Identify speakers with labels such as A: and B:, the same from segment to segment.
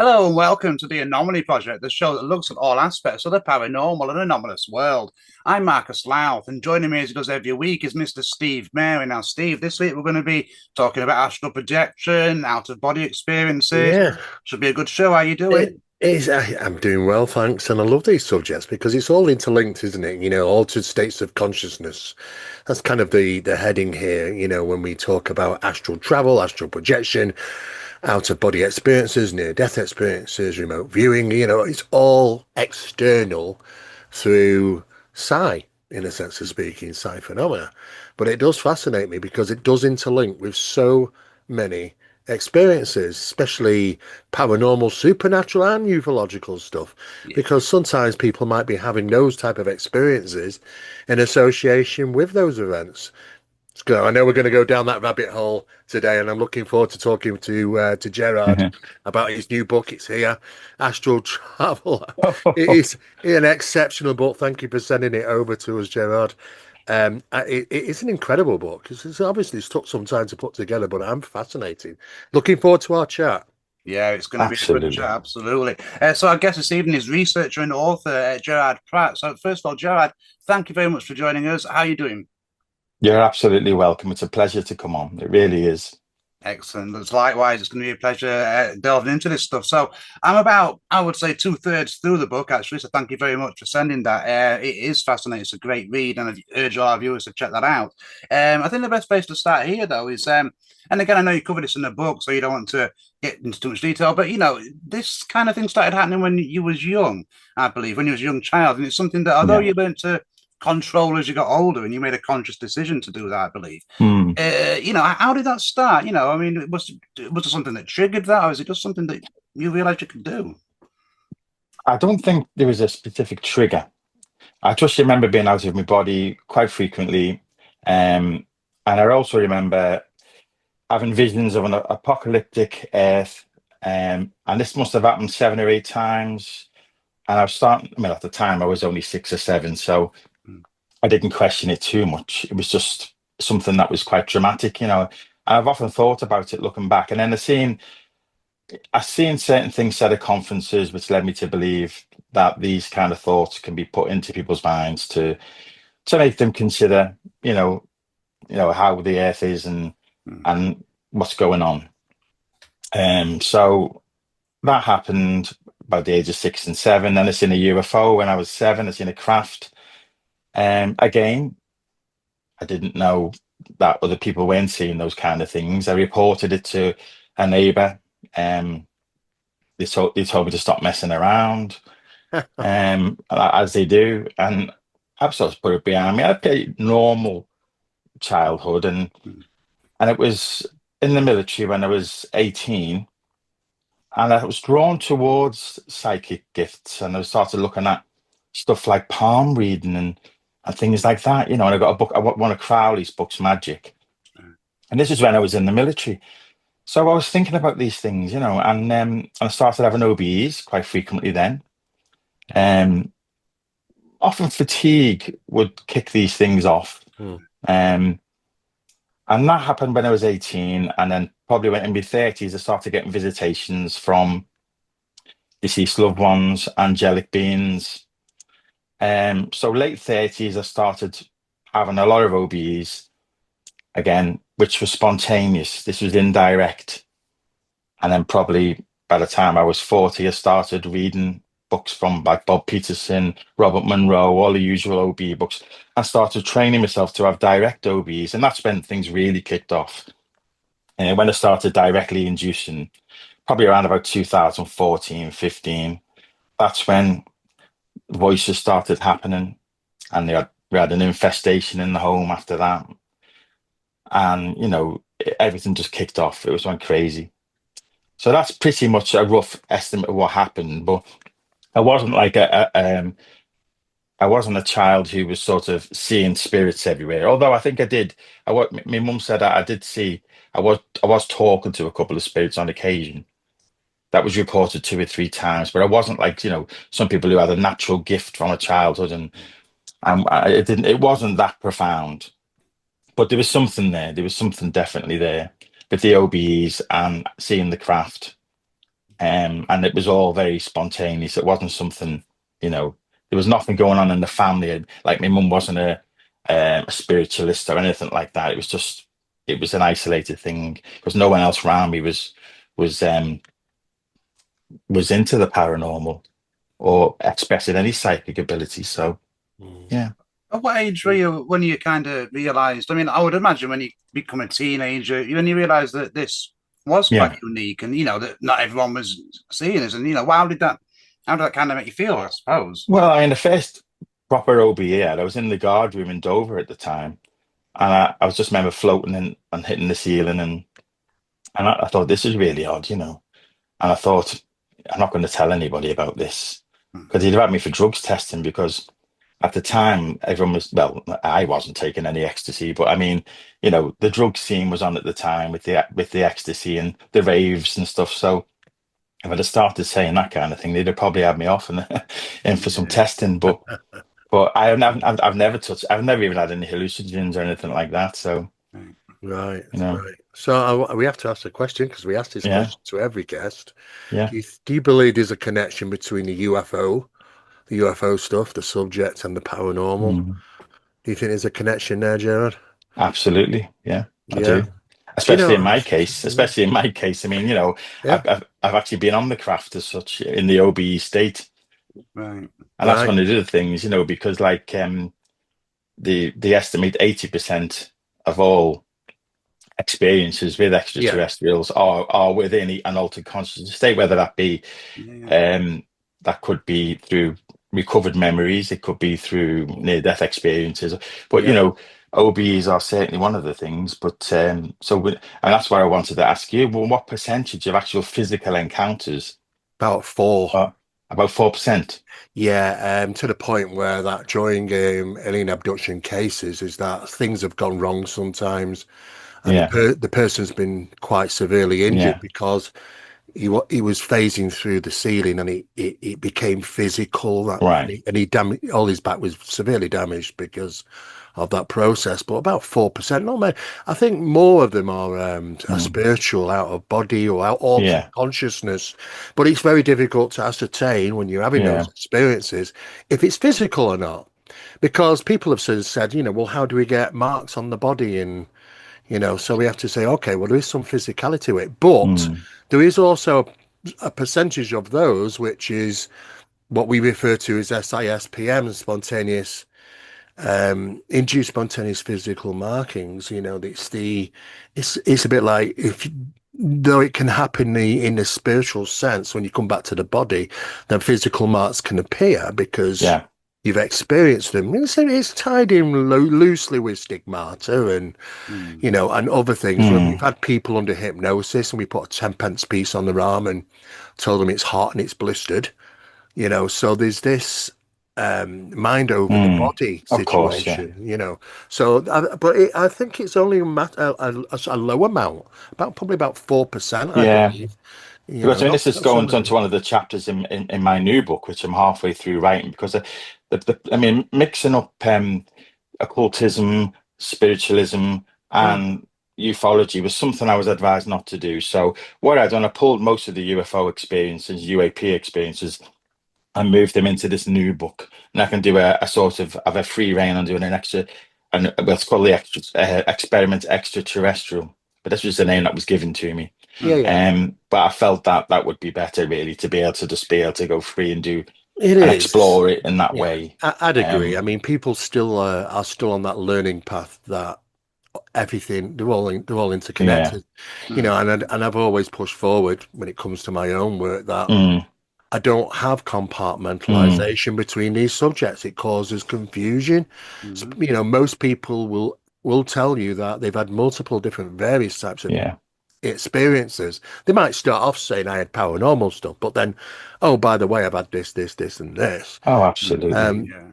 A: Hello and welcome to the Anomaly Project, the show that looks at all aspects of the paranormal and anomalous world. I'm Marcus Lowth, and joining me as he does every week is Mr. Steve Mera. Now, Steve, this week we're going to be talking about astral projection, out-of-body experiences.
B: Yeah,
A: Should be a good show. How you
B: it
A: doing?
B: is. I'm doing well, thanks. And I love these subjects because it's all interlinked, isn't it? Altered states of consciousness. That's kind of the heading here, when we talk about astral travel, astral projection, out of body experiences, near death experiences, remote viewing, it's all external through psi, in a sense of speaking, psi phenomena. But it does fascinate me because it does interlink with so many experiences, especially paranormal, supernatural, and ufological stuff.
A: Yeah.
B: Because sometimes people might be having those type of experiences in association with those events. So I know we're going to go down that rabbit hole today, and I'm looking forward to talking to Gerard about his new book. It's here, Astral Travel. It is an exceptional book. Thank you for sending it over to us, Gerard. It's an incredible book. It's took some time to put together, but I'm fascinated. Looking forward to our chat.
A: Yeah, it's going to be a good chat,
B: Absolutely.
A: absolutely. So our guest this evening is researcher and author Gerard Pratt. So first of all, Gerard, thank you very much for joining us. How are you doing?
C: You're absolutely welcome. It's a pleasure to come on. It really is.
A: Excellent. It's likewise. It's going to be a pleasure delving into this stuff. So I'm about, I would say, two-thirds through the book, actually. So thank you very much for sending that. It is fascinating. It's a great read, and I urge all our viewers to check that out. I think the best place to start here, though, is, and again, I know you covered this in the book, so you don't want to get into too much detail, but, this kind of thing started happening when you was young, I believe, when you was a young child. And it's something that, although
C: Yeah.
A: you learned to control as you got older, and you made a conscious decision to do that, I believe.
C: Hmm.
A: How did that start? I mean, was it something that triggered that, or is it just something that you realized you could do?
C: I don't think there was a specific trigger. I just remember being out of my body quite frequently. Um, and I also remember having visions of an apocalyptic Earth. And this must have happened 7 or 8 times. And I was starting, I mean, at the time I was only 6 or 7, so
A: Mm.
C: I didn't question it too much. It was just something that was quite dramatic. And I've often thought about it looking back. And then I've seen certain things said at conferences which led me to believe that these kind of thoughts can be put into people's minds to make them consider, how the earth is
A: Mm.
C: and what's going on. So that happened about the age of 6 and 7. Then I seen a UFO when I was 7. I seen a craft. Again, I didn't know that other people weren't seeing those kind of things. I reported it to a neighbor. Um, they told me to stop messing around, as they do, and I've sort of put it behind me. I had a pretty normal childhood,
A: Mm.
C: and it was in the military when I was 18, and I was drawn towards psychic gifts, and I started looking at stuff like palm reading and things like that, and I got a book, one of Crowley's books, Magic, and this is when I was in the military. So I was thinking about these things, and I started having OBEs quite frequently then. Um, Often fatigue would kick these things off.
B: Hmm.
C: Um, and that happened when I was 18. And then probably when in my 30s, I started getting visitations from deceased loved ones, angelic beings. So late 30s, I started having a lot of OBEs again, which was spontaneous. This was indirect. And then probably by the time I was 40, I started reading books from like Bob Peterson, Robert Monroe, all the usual OB books, and started training myself to have direct OBs. And that's when things really kicked off. And when I started directly inducing, probably around about 2014, 15, that's when voices started happening. And we had an infestation in the home after that. And, everything just kicked off. It was went crazy. So that's pretty much a rough estimate of what happened. But I wasn't like I wasn't a child who was sort of seeing spirits everywhere. Although I think I did. My mum said I did see. I was talking to a couple of spirits on occasion. That was reported 2 or 3 times, but I wasn't like some people who had a natural gift from a childhood, and it didn't. It wasn't that profound. But there was something there. There was something definitely there with the OBEs and seeing the craft. And it was all very spontaneous. It wasn't something, there was nothing going on in the family. Like my mum wasn't a spiritualist or anything like that. It was an isolated thing because no one else around me was um was into the paranormal or expressing any psychic ability. So
B: Mm.
C: yeah,
A: At what age were you when you kind of realised? I mean, I would imagine when you become a teenager, when you realised that this was
C: yeah.
A: quite unique, and that not everyone was seeing this, and how did that kind of make you feel? I suppose.
C: Well, I mean, the first proper OBE, I was in the guard room in Dover at the time, and I was just remember floating and hitting the ceiling, and I thought this is really odd. And I thought, I'm not going to tell anybody about this
A: Hmm.
C: because he'd have had me for drugs testing because at the time everyone was, well, I wasn't taking any ecstasy, but I mean, the drug scene was on at the time with the ecstasy and the raves and stuff. So if I'd have started saying that kind of thing, they'd have probably had me off and in for some
A: Yeah.
C: testing. But I've never touched, I've never even had any hallucinogens or anything like that. So,
A: Right.
B: Right,
C: you know,
B: right. So we have to ask the question because we ask this
C: yeah,
B: question to every guest.
C: yeah.
B: Do you believe there's a connection between the UFO stuff, the subject, and the paranormal?
C: Mm.
B: Do you think there's a connection there, Gerard?
C: Absolutely. Yeah, I
B: Yeah.
C: do.
B: Do you
C: Especially in
B: know?
C: my case, I mean,
B: Yeah.
C: I've actually been on the craft as such in the OBE state.
A: Right.
C: And that's
B: Right.
C: one of the other things, because like they estimate 80% of all experiences with
B: Yeah.
C: extraterrestrials are within an altered consciousness state, whether that be
A: Yeah. Yeah.
C: um that could be through recovered memories, it could be through near-death experiences, but
B: Yeah.
C: OBEs are certainly one of the things. But and that's why I wanted to ask you, well, what percentage of actual physical encounters
B: About four.
C: are about 4%?
B: Yeah. To the point where that during alien abduction cases is that things have gone wrong sometimes, and
C: Yeah,
B: the person's been quite severely injured
C: yeah,
B: because he was phasing through the ceiling and it became physical that
C: right.
B: and he damaged all his back was severely damaged because of that process. But about 4%, not many. I think more of them are
C: Mm.
B: spiritual, out of body or out altered
C: Yeah,
B: consciousness. But it's very difficult to ascertain when you're having those
C: yeah,
B: experiences if it's physical or not. Because people have said, well, how do we get marks on the body? And so we have to say, okay, well, there is some physicality to it, but
C: mm.
B: there is also a percentage of those which is what we refer to as SISPM, spontaneous, induced spontaneous physical markings. It's a bit like if though it can happen in the spiritual sense when you come back to the body, then physical marks can appear because
C: Yeah,
B: you've experienced them. It's tied in loosely with stigmata and
A: Mm.
B: and other things when we've
C: mm.
B: had people under hypnosis and we put a 10 pence piece on their arm and told them it's hot and it's blistered, so there's this mind over the
C: Mm.
B: body
C: Of course, yeah.
B: situation. So, but I think it's only a low amount, probably about 4%, I
C: Yeah.
B: believe.
C: Because I mean, this is
B: Not so
C: going on
B: many.
C: to one of the chapters in my new book, which I'm halfway through writing, because I mean, mixing up occultism, spiritualism,
B: Yeah,
C: and ufology was something I was advised not to do. So what I done, I pulled most of the UFO experiences, UAP experiences, and moved them into this new book. And I can do a sort of have a free reign on doing an extra, and what's called the experiment extraterrestrial. But this was the name that was given to me.
B: yeah,
A: Mm.
B: yeah.
C: But I felt that that would be better, really, to be able to just be able to go free and do
B: It
C: and
B: is.
C: explore it in that
B: Yeah,
C: way.
B: I'd agree.
C: Um,
B: I mean, people still are still on that learning path that everything they're all
C: yeah.
B: interconnected,
A: Mm.
B: and I've always pushed forward when it comes to my own work that
C: Mm,
B: I don't have
C: mm,
B: compartmentalization between these subjects. It causes confusion.
A: Mhm.
B: Most people will tell you that they've had multiple different various types of
C: yeah.
B: experiences. They might start off saying I had paranormal stuff, but then, oh, by the way, I've had this, and this.
C: Oh,
A: Mm.
C: absolutely.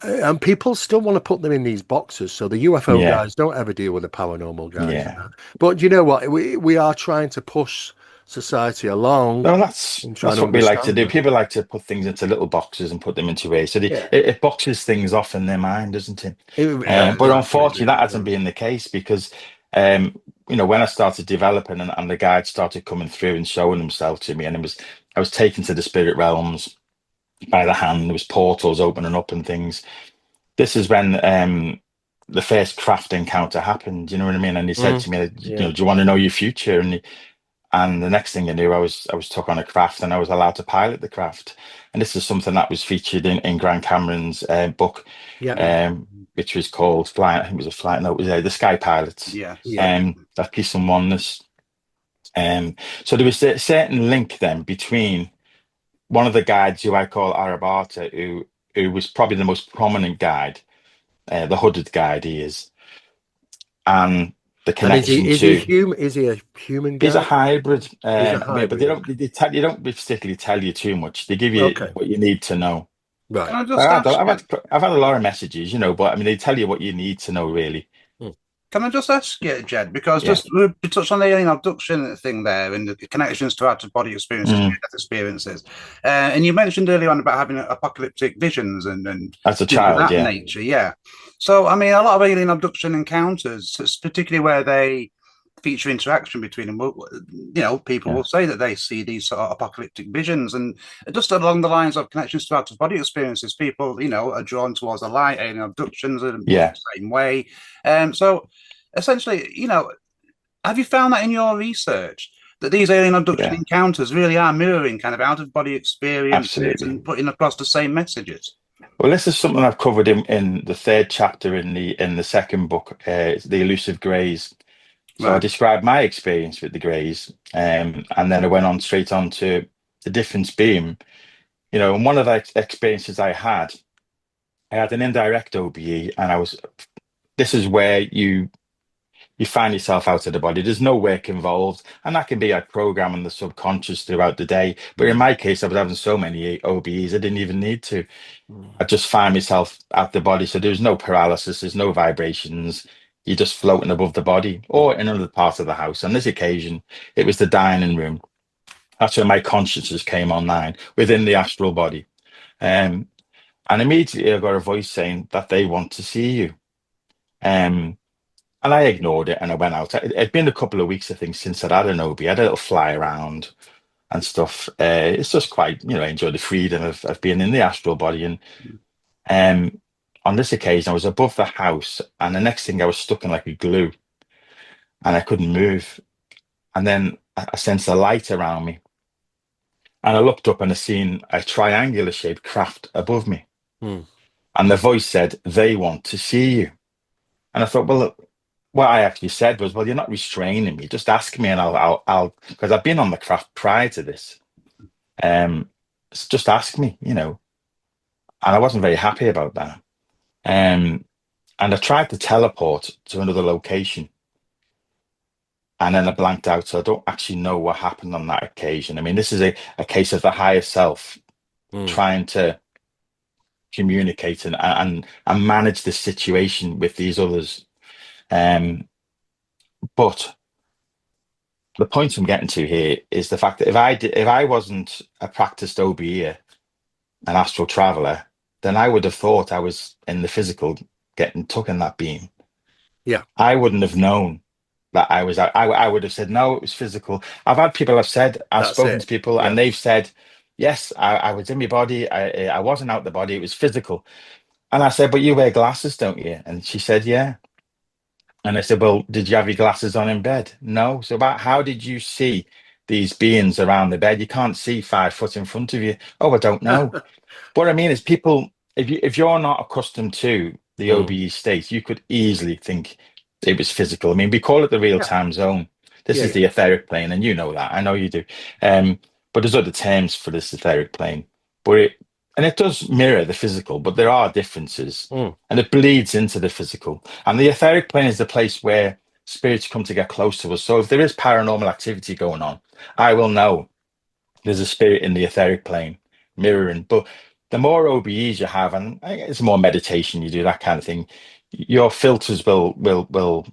A: Yeah.
B: And people still want to put them in these boxes. So the UFO
C: Yeah.
B: guys don't ever deal with the paranormal guys and
C: Yeah.
B: that. But you know what? We are trying to push society along
C: No,
B: and trying
C: that's
B: to
C: what we like to
B: understand
C: do.
B: them.
C: People like to put things into little boxes and put them into ways. So
B: Yeah,
C: it boxes things off in their mind, doesn't it? But
B: that's what it
C: unfortunately, that
B: really
C: hasn't
B: does.
C: been the case because, when I started developing and the guides started coming through and showing themselves to me, and I was taken to the spirit realms by the hand. There was portals opening up and things. This is when the first craft encounter happened. You know what I mean? And he said to me, you know, do you want to know your future? And the next thing I knew, I was took on a craft, and I was allowed to pilot the craft. And this is something that was featured in Grant Cameron's book, which was called Flight. I think it was a flight. No, it was The Sky Pilots. That Peace and Oneness. So there was a certain link then between one of the guides, who I call Arabata, who was probably the most prominent guide, the hooded guide he is, and the connection
B: is he human? Is he a human guide?
C: He's a hybrid.
B: He's a hybrid.
C: But they don't particularly tell you too much. They give you what you need to know.
B: Right.
C: I've had a lot of messages, you know, but I mean, they tell you what you need to know, really.
A: Can I just ask you, Jed, because just we touched on the alien abduction thing there and the connections to out-of-body experiences, near-death experiences, and you mentioned earlier on about having apocalyptic visions and
C: as a child,
A: that nature, So, I mean, a lot of alien abduction encounters, particularly where they feature interaction between them, you know, people will say that they see these sort of apocalyptic visions, and just along the lines of connections to out-of-body experiences, people, you know, are drawn towards the light. Alien abductions are the same way. So, essentially, you know, have you found that in your research that these alien abduction encounters really are mirroring kind of out-of-body experiences and putting across the same messages?
C: Well, this is something I've covered in the third chapter in the second book, The Elusive Greys. So I described my experience with the Greys, and then I went on straight on to the difference being, you know, and one of the experiences I had an indirect OBE, and this is where you find yourself out of the body. There's no work involved, and that can be like programming the subconscious throughout the day. But in my case, I was having so many OBEs, I didn't even need to. I just find myself out the body. So there's no paralysis, there's no vibrations. You're just floating above the body or in another part of the house. On this occasion, it was the dining room. That's where my consciousness came online within the astral body. And immediately I got a voice saying that they want to see you. And I ignored it and I went out. It'd been a couple of weeks, I think, since I'd had an OB. I had a little fly around and stuff. It's just quite, you know, I enjoy the freedom of being in the astral body. And on this occasion, I was above the house, and the next thing I was stuck in like a glue, and I couldn't move. And then I sensed a light around me, and I looked up and I seen a triangular shaped craft above me. And the voice said, "They want to see you." And I thought, well, look, what I actually said was, "Well, you're not restraining me. Just ask me, and I'll because I've been on the craft prior to this. Just ask me, you know." And I wasn't very happy about that. And I tried to teleport to another location, and then I blanked out. So I don't actually know what happened on that occasion. I mean, this is a case of the higher self trying to communicate and manage the situation with these others. But the point I'm getting to here is the fact that if I wasn't a practiced OBE, an astral traveler, then I would have thought I was in the physical getting took in that beam.
B: Yeah.
C: I wouldn't have known that I was out. I would have said, no, it was physical. I've spoken to people and they've said, yes, I was in my body. I wasn't out the body. It was physical. And I said, but you wear glasses, don't you? And she said, yeah. And I said, well, did you have your glasses on in bed? No. So how did you see these beings around the bed? You can't see 5 foot in front of you. Oh, I don't know. What I mean is, people, if you're not accustomed to the OBE state, you could easily think it was physical. I mean, we call it the real-time zone. This is the etheric plane, and you know that. I know you do. But there's other terms for this etheric plane. But it does mirror the physical, but there are differences, and it bleeds into the physical. And the etheric plane is the place where spirits come to get close to us. So if there is paranormal activity going on, I will know there's a spirit in the etheric plane mirroring. But the more OBEs you have, and it's more meditation, you do that kind of thing, your filters will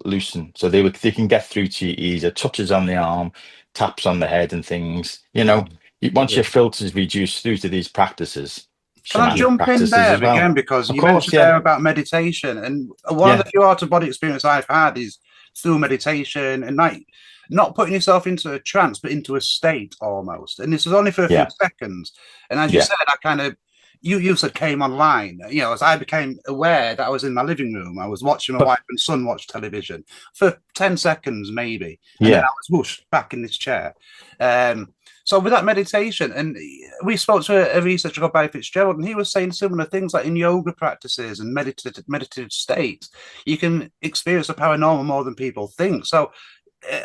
C: loosen, so they can get through to you easier. Touches on the arm, taps on the head, and things. You know, once your filters reduce through to these practices.
A: Can I jump in there again, because you mentioned there about meditation, and one of the few out of body experience I've had is through meditation, and like not putting yourself into a trance, but into a state almost. And this was only for a few
C: Yeah.
A: seconds. And as you
C: Yeah.
A: said, I kind of, you said came online, as I became aware that I was in my living room, I was watching my
C: But
A: wife and son watch television for 10 seconds, maybe. And then I
C: yeah.
A: was whooshed back in this chair. Um, so with that meditation, and we spoke to a researcher called Barry Fitzgerald, and he was saying similar things like in yoga practices and meditative states, you can experience the paranormal more than people think. So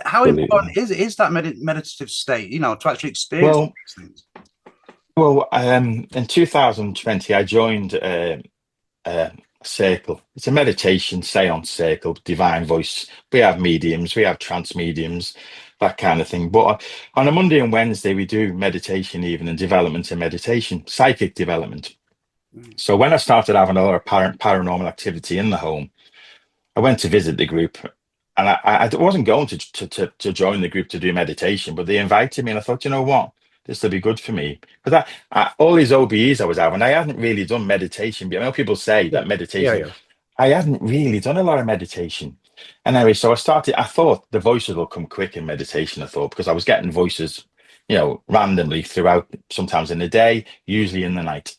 A: how
C: Absolutely.
A: important is that meditative state, to actually experience
C: Well,
A: these things?
C: in 2020, I joined a circle. It's a meditation seance circle, divine voice. We have mediums, we have trance mediums, that kind of thing. But on a Monday and Wednesday, we do meditation, even and development and meditation, psychic development.
A: Mm.
C: So when I started having a lot of paranormal activity in the home, I went to visit the group, and I wasn't going to join the group to do meditation, but they invited me, and I thought, you know what, this will be good for me. But all these OBEs I was having, I hadn't really done meditation. I know people say
B: Yeah.
C: that
B: Yeah.
C: meditation,
B: Yeah.
C: I hadn't really done a lot of meditation. And anyway, so I thought the voices will come quick in meditation, I thought, because I was getting voices, randomly throughout, sometimes in the day, usually in the night.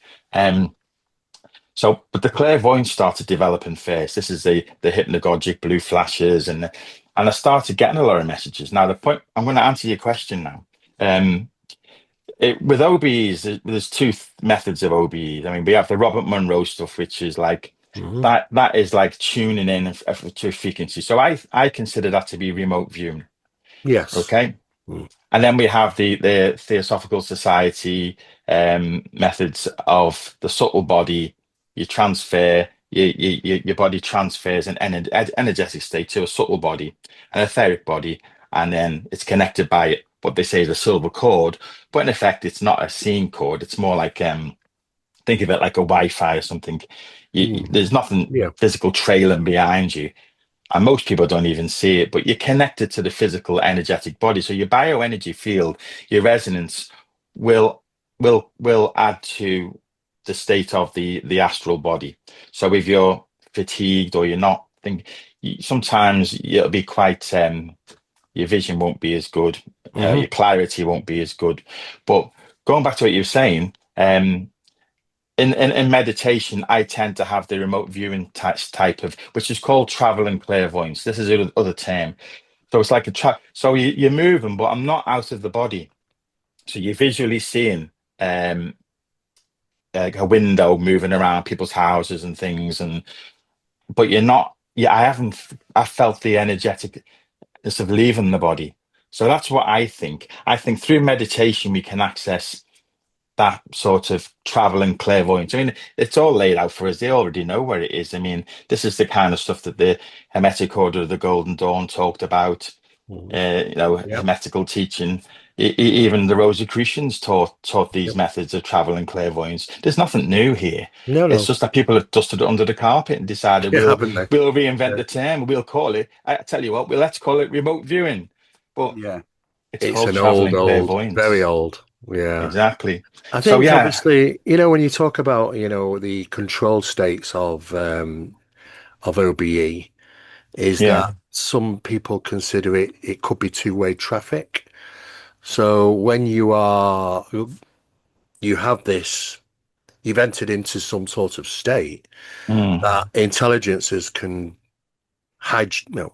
C: But the clairvoyance started developing first. This is the hypnagogic blue flashes, and I started getting a lot of messages. Now, the point I'm going to answer your question now. With OBEs, there's two methods of OBEs. I mean, we have the Robert Monroe stuff, which is like
B: Hmm.
C: that is like tuning in to a frequency. So I consider that to be remote viewing.
B: Yes.
C: Okay.
B: Mm.
C: And then we have the Theosophical Society methods of the subtle body. You transfer your body transfers an energetic state to a subtle body, an etheric body, and then it's connected by what they say is a silver cord. But in effect, it's not a seen cord. It's more like think of it like a Wi-Fi or something.
B: Mm.
C: There's nothing
B: Yeah.
C: physical trailing behind you, and most people don't even see it, but you're connected to the physical energetic body. So your bioenergy field, your resonance will will add to the state of the astral body. So if you're fatigued or you're not think sometimes it'll be quite your vision won't be as good,
B: Hmm.
C: your clarity won't be as good. But going back to what you were saying, in meditation, I tend to have the remote viewing type of, which is called traveling clairvoyance. This is other term. So it's like so you're moving, but I'm not out of the body. So you're visually seeing um, like a window moving around people's houses and things, but you're not. Yeah, I haven't. I felt the energeticness of leaving the body. So that's what I think. I think through meditation we can access that sort of traveling clairvoyance. I mean, it's all laid out for us. They already know where it is. I mean, this is the kind of stuff that the Hermetic Order of the Golden Dawn talked about.
B: Hmm. Yeah.
C: Hermetical teaching. Even the Rosicrucians taught these
B: Yep.
C: methods of traveling clairvoyance. There's nothing new here.
B: No,
C: It's
B: no.
C: just that people have dusted it under the carpet and decided
B: Yeah,
C: we'll
B: haven't they?
C: we'll reinvent
B: Yeah.
C: the term. We'll call it. I tell you what. Let's call it remote viewing. But
A: Yeah.
C: it's
B: It's
C: called
B: an
C: traveling
B: very
C: clairvoyance.
B: old. Yeah.
C: Exactly.
B: I
C: So
B: think
C: yeah.
B: obviously, when you talk about, the control states of OBE, is
C: Yeah.
B: that some people consider it could be two-way traffic. So when you have this, you've entered into some sort of state
C: Mm.
B: that intelligences can hide,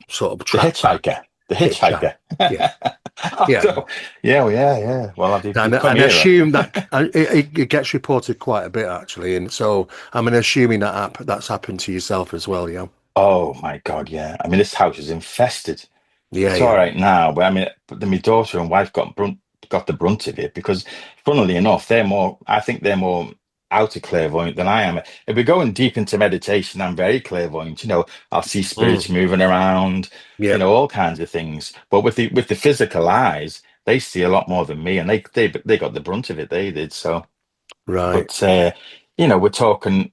B: sort of
C: The
B: track back,
C: hitchhiker. The
B: hitchhike.
C: hitchhiker.
B: Yeah, yeah,
C: So, yeah, well, yeah, yeah. Well, they've come
B: and
C: here.
B: assume that it gets reported quite a bit actually, and so I'm assuming that's happened to yourself as well. Yeah,
C: Oh my God, yeah. I mean, this house is infested.
B: yeah,
C: It's all
B: yeah.
C: right now, but I mean, but then my daughter and wife got the brunt of it because, funnily enough, I think they're more outer clairvoyant than I am. If we're going deep into meditation, I'm very clairvoyant. I'll see
B: Mm,
C: spirits moving around,
B: yeah,
C: all kinds of things. But with the physical eyes, they see a lot more than me, and they got the brunt of it. They did so.
B: right.
C: But we're talking.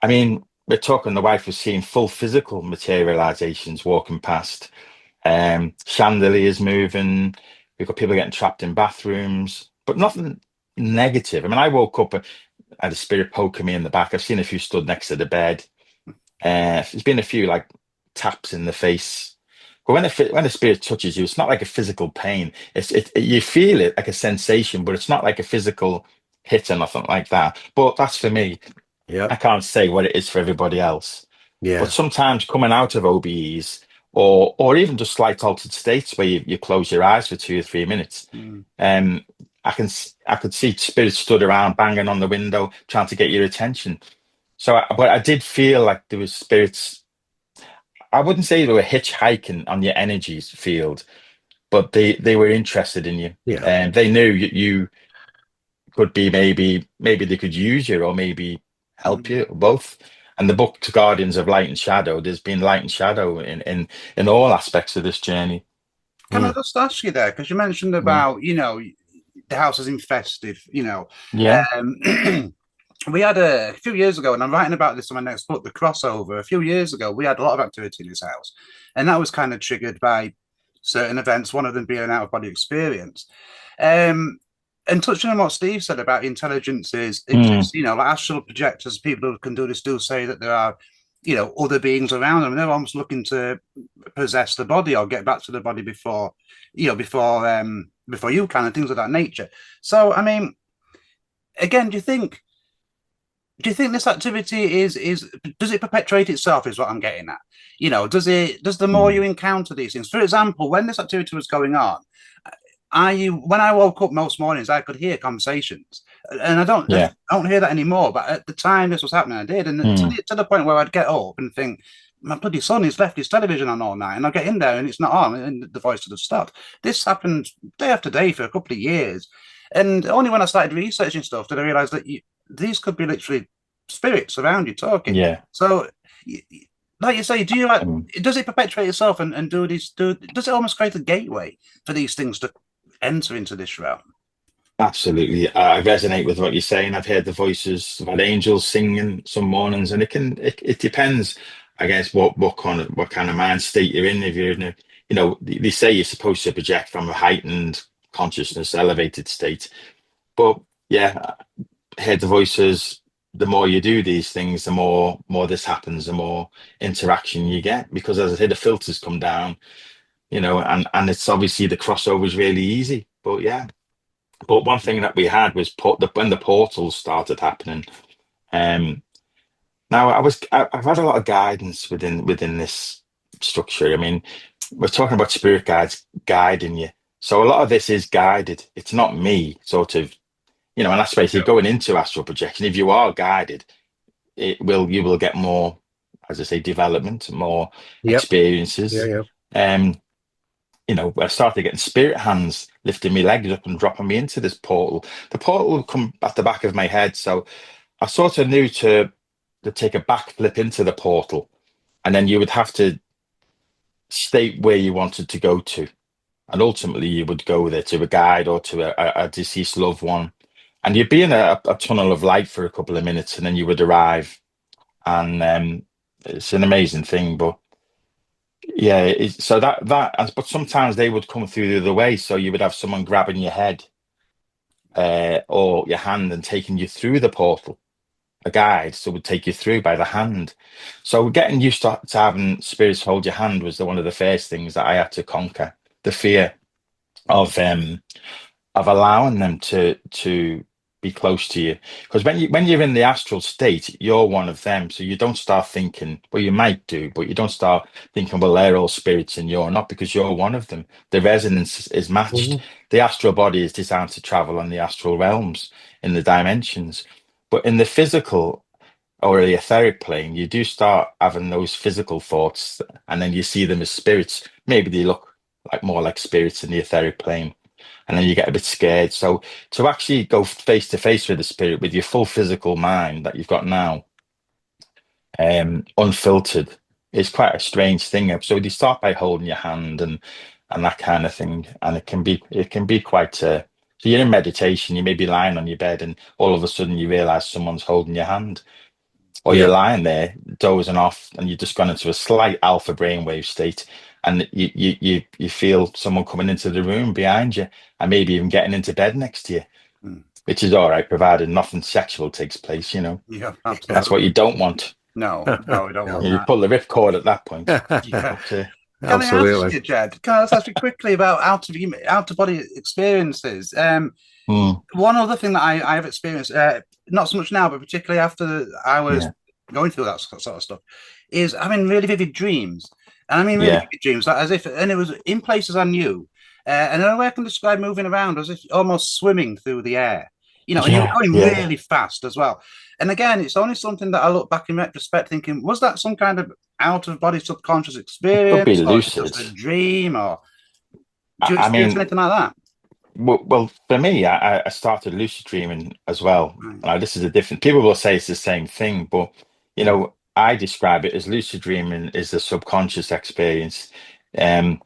C: I mean, we're talking. The wife was seeing full physical materializations walking past. Chandeliers moving. We've got people getting trapped in bathrooms, but nothing negative. I mean, I woke up, I had a spirit poking me in the back. I've seen a few stood next to the bed. There's been a few like taps in the face, But when a spirit touches you, it's not like a physical pain. You feel it like a sensation, but it's not like a physical hit or nothing like that. But that's for me.
B: Yeah.
C: I can't say what it is for everybody else. But
B: Yeah.
C: sometimes coming out of OBEs or even just slight altered states where you close your eyes for 2 or 3 minutes,
A: Mm.
C: I could see spirits stood around banging on the window trying to get your attention. But I did feel like there was spirits. I wouldn't say they were hitchhiking on your energies field, but they were interested in you,
B: Yeah.
C: and they knew you could be maybe they could use you or maybe help you, or both. And the book Guardians of Light and Shadow, there's been light and shadow in all aspects of this journey.
A: Can I
B: Mm.
A: just ask you there, because you mentioned
C: Mm.
A: about, the house is infested,
C: Yeah.
A: we had a few years ago, and I'm writing about this in my next book, The Crossover. A few years ago, we had a lot of activity in this house, and that was kind of triggered by certain events, one of them being an out of body experience. And touching on what Steve said about intelligences
C: Mm.
A: exist, like astral projectors, people who can do this do say that there are, other beings around them. And they're almost looking to possess the body or get back to the body before, before you can, and things of that nature. So, I mean, again, do you think this activity is does it perpetuate itself is what I'm getting at? Does the more you
C: Mm.
A: encounter these things, for example, when this activity was going on, when I woke up most mornings, I could hear conversations, and
C: Yeah.
A: I don't hear that anymore. But at the time this was happening, I did, and
C: Mm.
A: to the point where I'd get up and think, my bloody son, he's left his television on all night, and I get in there and it's not on, and the voice would have stopped. This happened day after day for a couple of years, and only when I started researching stuff did I realize that these could be literally spirits around you talking.
C: Yeah.
A: So, like you say, do you like?
C: Mm.
A: Does it perpetuate itself and does it almost create a gateway for these things to enter into this realm?
C: Absolutely. I resonate with what you're saying. I've heard the voices of angels singing some mornings, and it depends, I guess, what kind of mind state you're in. If you're in a, they say you're supposed to project from a heightened consciousness, elevated state. But yeah, I heard the voices. The more you do these things, the more this happens, the more interaction you get. Because as I say, the filters come down, and it's obviously the crossover is really easy. But yeah. But one thing that we had was when the portals started happening. Um, Now I've had a lot of guidance within this structure. I mean, we're talking about spirit guides guiding you. So a lot of this is guided. It's not me, sort of, and that's basically going into astral projection. If you are guided, you will get more, as I say, development, more
B: Yep. Yeah.
C: experiences.
B: Yeah.
C: Um, I started getting spirit hands lifting me legs up and dropping me into this portal. The portal would come at the back of my head, so I sort of knew to take a backflip into the portal, and then you would have to state where you wanted to go to, and ultimately you would go there to a guide or to a deceased loved one, and you'd be in a tunnel of light for a couple of minutes, and then you would arrive, and it's an amazing thing, but. Yeah, so but sometimes they would come through the other way. So you would have someone grabbing your head or your hand and taking you through the portal. A guide, so would take you through by the hand. So getting used to having spirits hold your hand was one of the first things that I had to conquer. The fear of allowing them to be close to you, because when you're in the astral state, you're one of them, so you don't start thinking, well, you might do, but you don't start thinking, well, they're all spirits and you're not, because you're one of them. The resonance is matched.
B: Mhm.
C: The astral body is designed to travel on the astral realms, in the dimensions, but in the physical or the etheric plane, you do start having those physical thoughts, and then you see them as spirits. Maybe they look like more like spirits in the etheric plane, and then you get a bit scared. So to actually go face to face with the spirit with your full physical mind that you've got now, unfiltered, is quite a strange thing. So they start by holding your hand and that kind of thing, and it can be quite. So you're in meditation, you may be lying on your bed, and all of a sudden you realize someone's holding your hand, or you're
B: Yeah.
C: lying there dozing off, and you've just gone into a slight alpha brainwave state, and you feel someone coming into the room behind you, and maybe even getting into bed next to you,
A: Mm.
C: which is all right, provided nothing sexual takes place.
A: Yeah,
C: That's what
A: absolutely.
C: you don't want.
A: No, we don't want
C: You
A: that.
C: pull the ripcord at that point.
A: Yeah.
C: But
A: Can I ask
B: Absolutely.
A: you, Jed? Can I ask you quickly about out of body experiences?
C: Mm,
A: One other thing that I have experienced, not so much now, but particularly after I was
C: yeah,
A: going through that sort of stuff, is having really vivid dreams. And I mean really
C: yeah,
A: vivid dreams, like as if, and it was in places I knew. And the only way I can describe moving around was if almost swimming through the air, and you were
C: yeah,
A: going
C: yeah.
A: really fast as well. And again, it's only something that I look back in retrospect thinking, was that some kind of out of body subconscious
C: It could be
A: experience, or is it
C: lucid.
A: just a dream, or do you
C: I
A: experience
C: mean,
A: anything like that?
C: well, for me, I started lucid dreaming as well.
A: Right.
C: Now, this is a different. People will say it's the same thing, but
A: Mm.
C: I describe it as lucid dreaming is the subconscious experience. Um,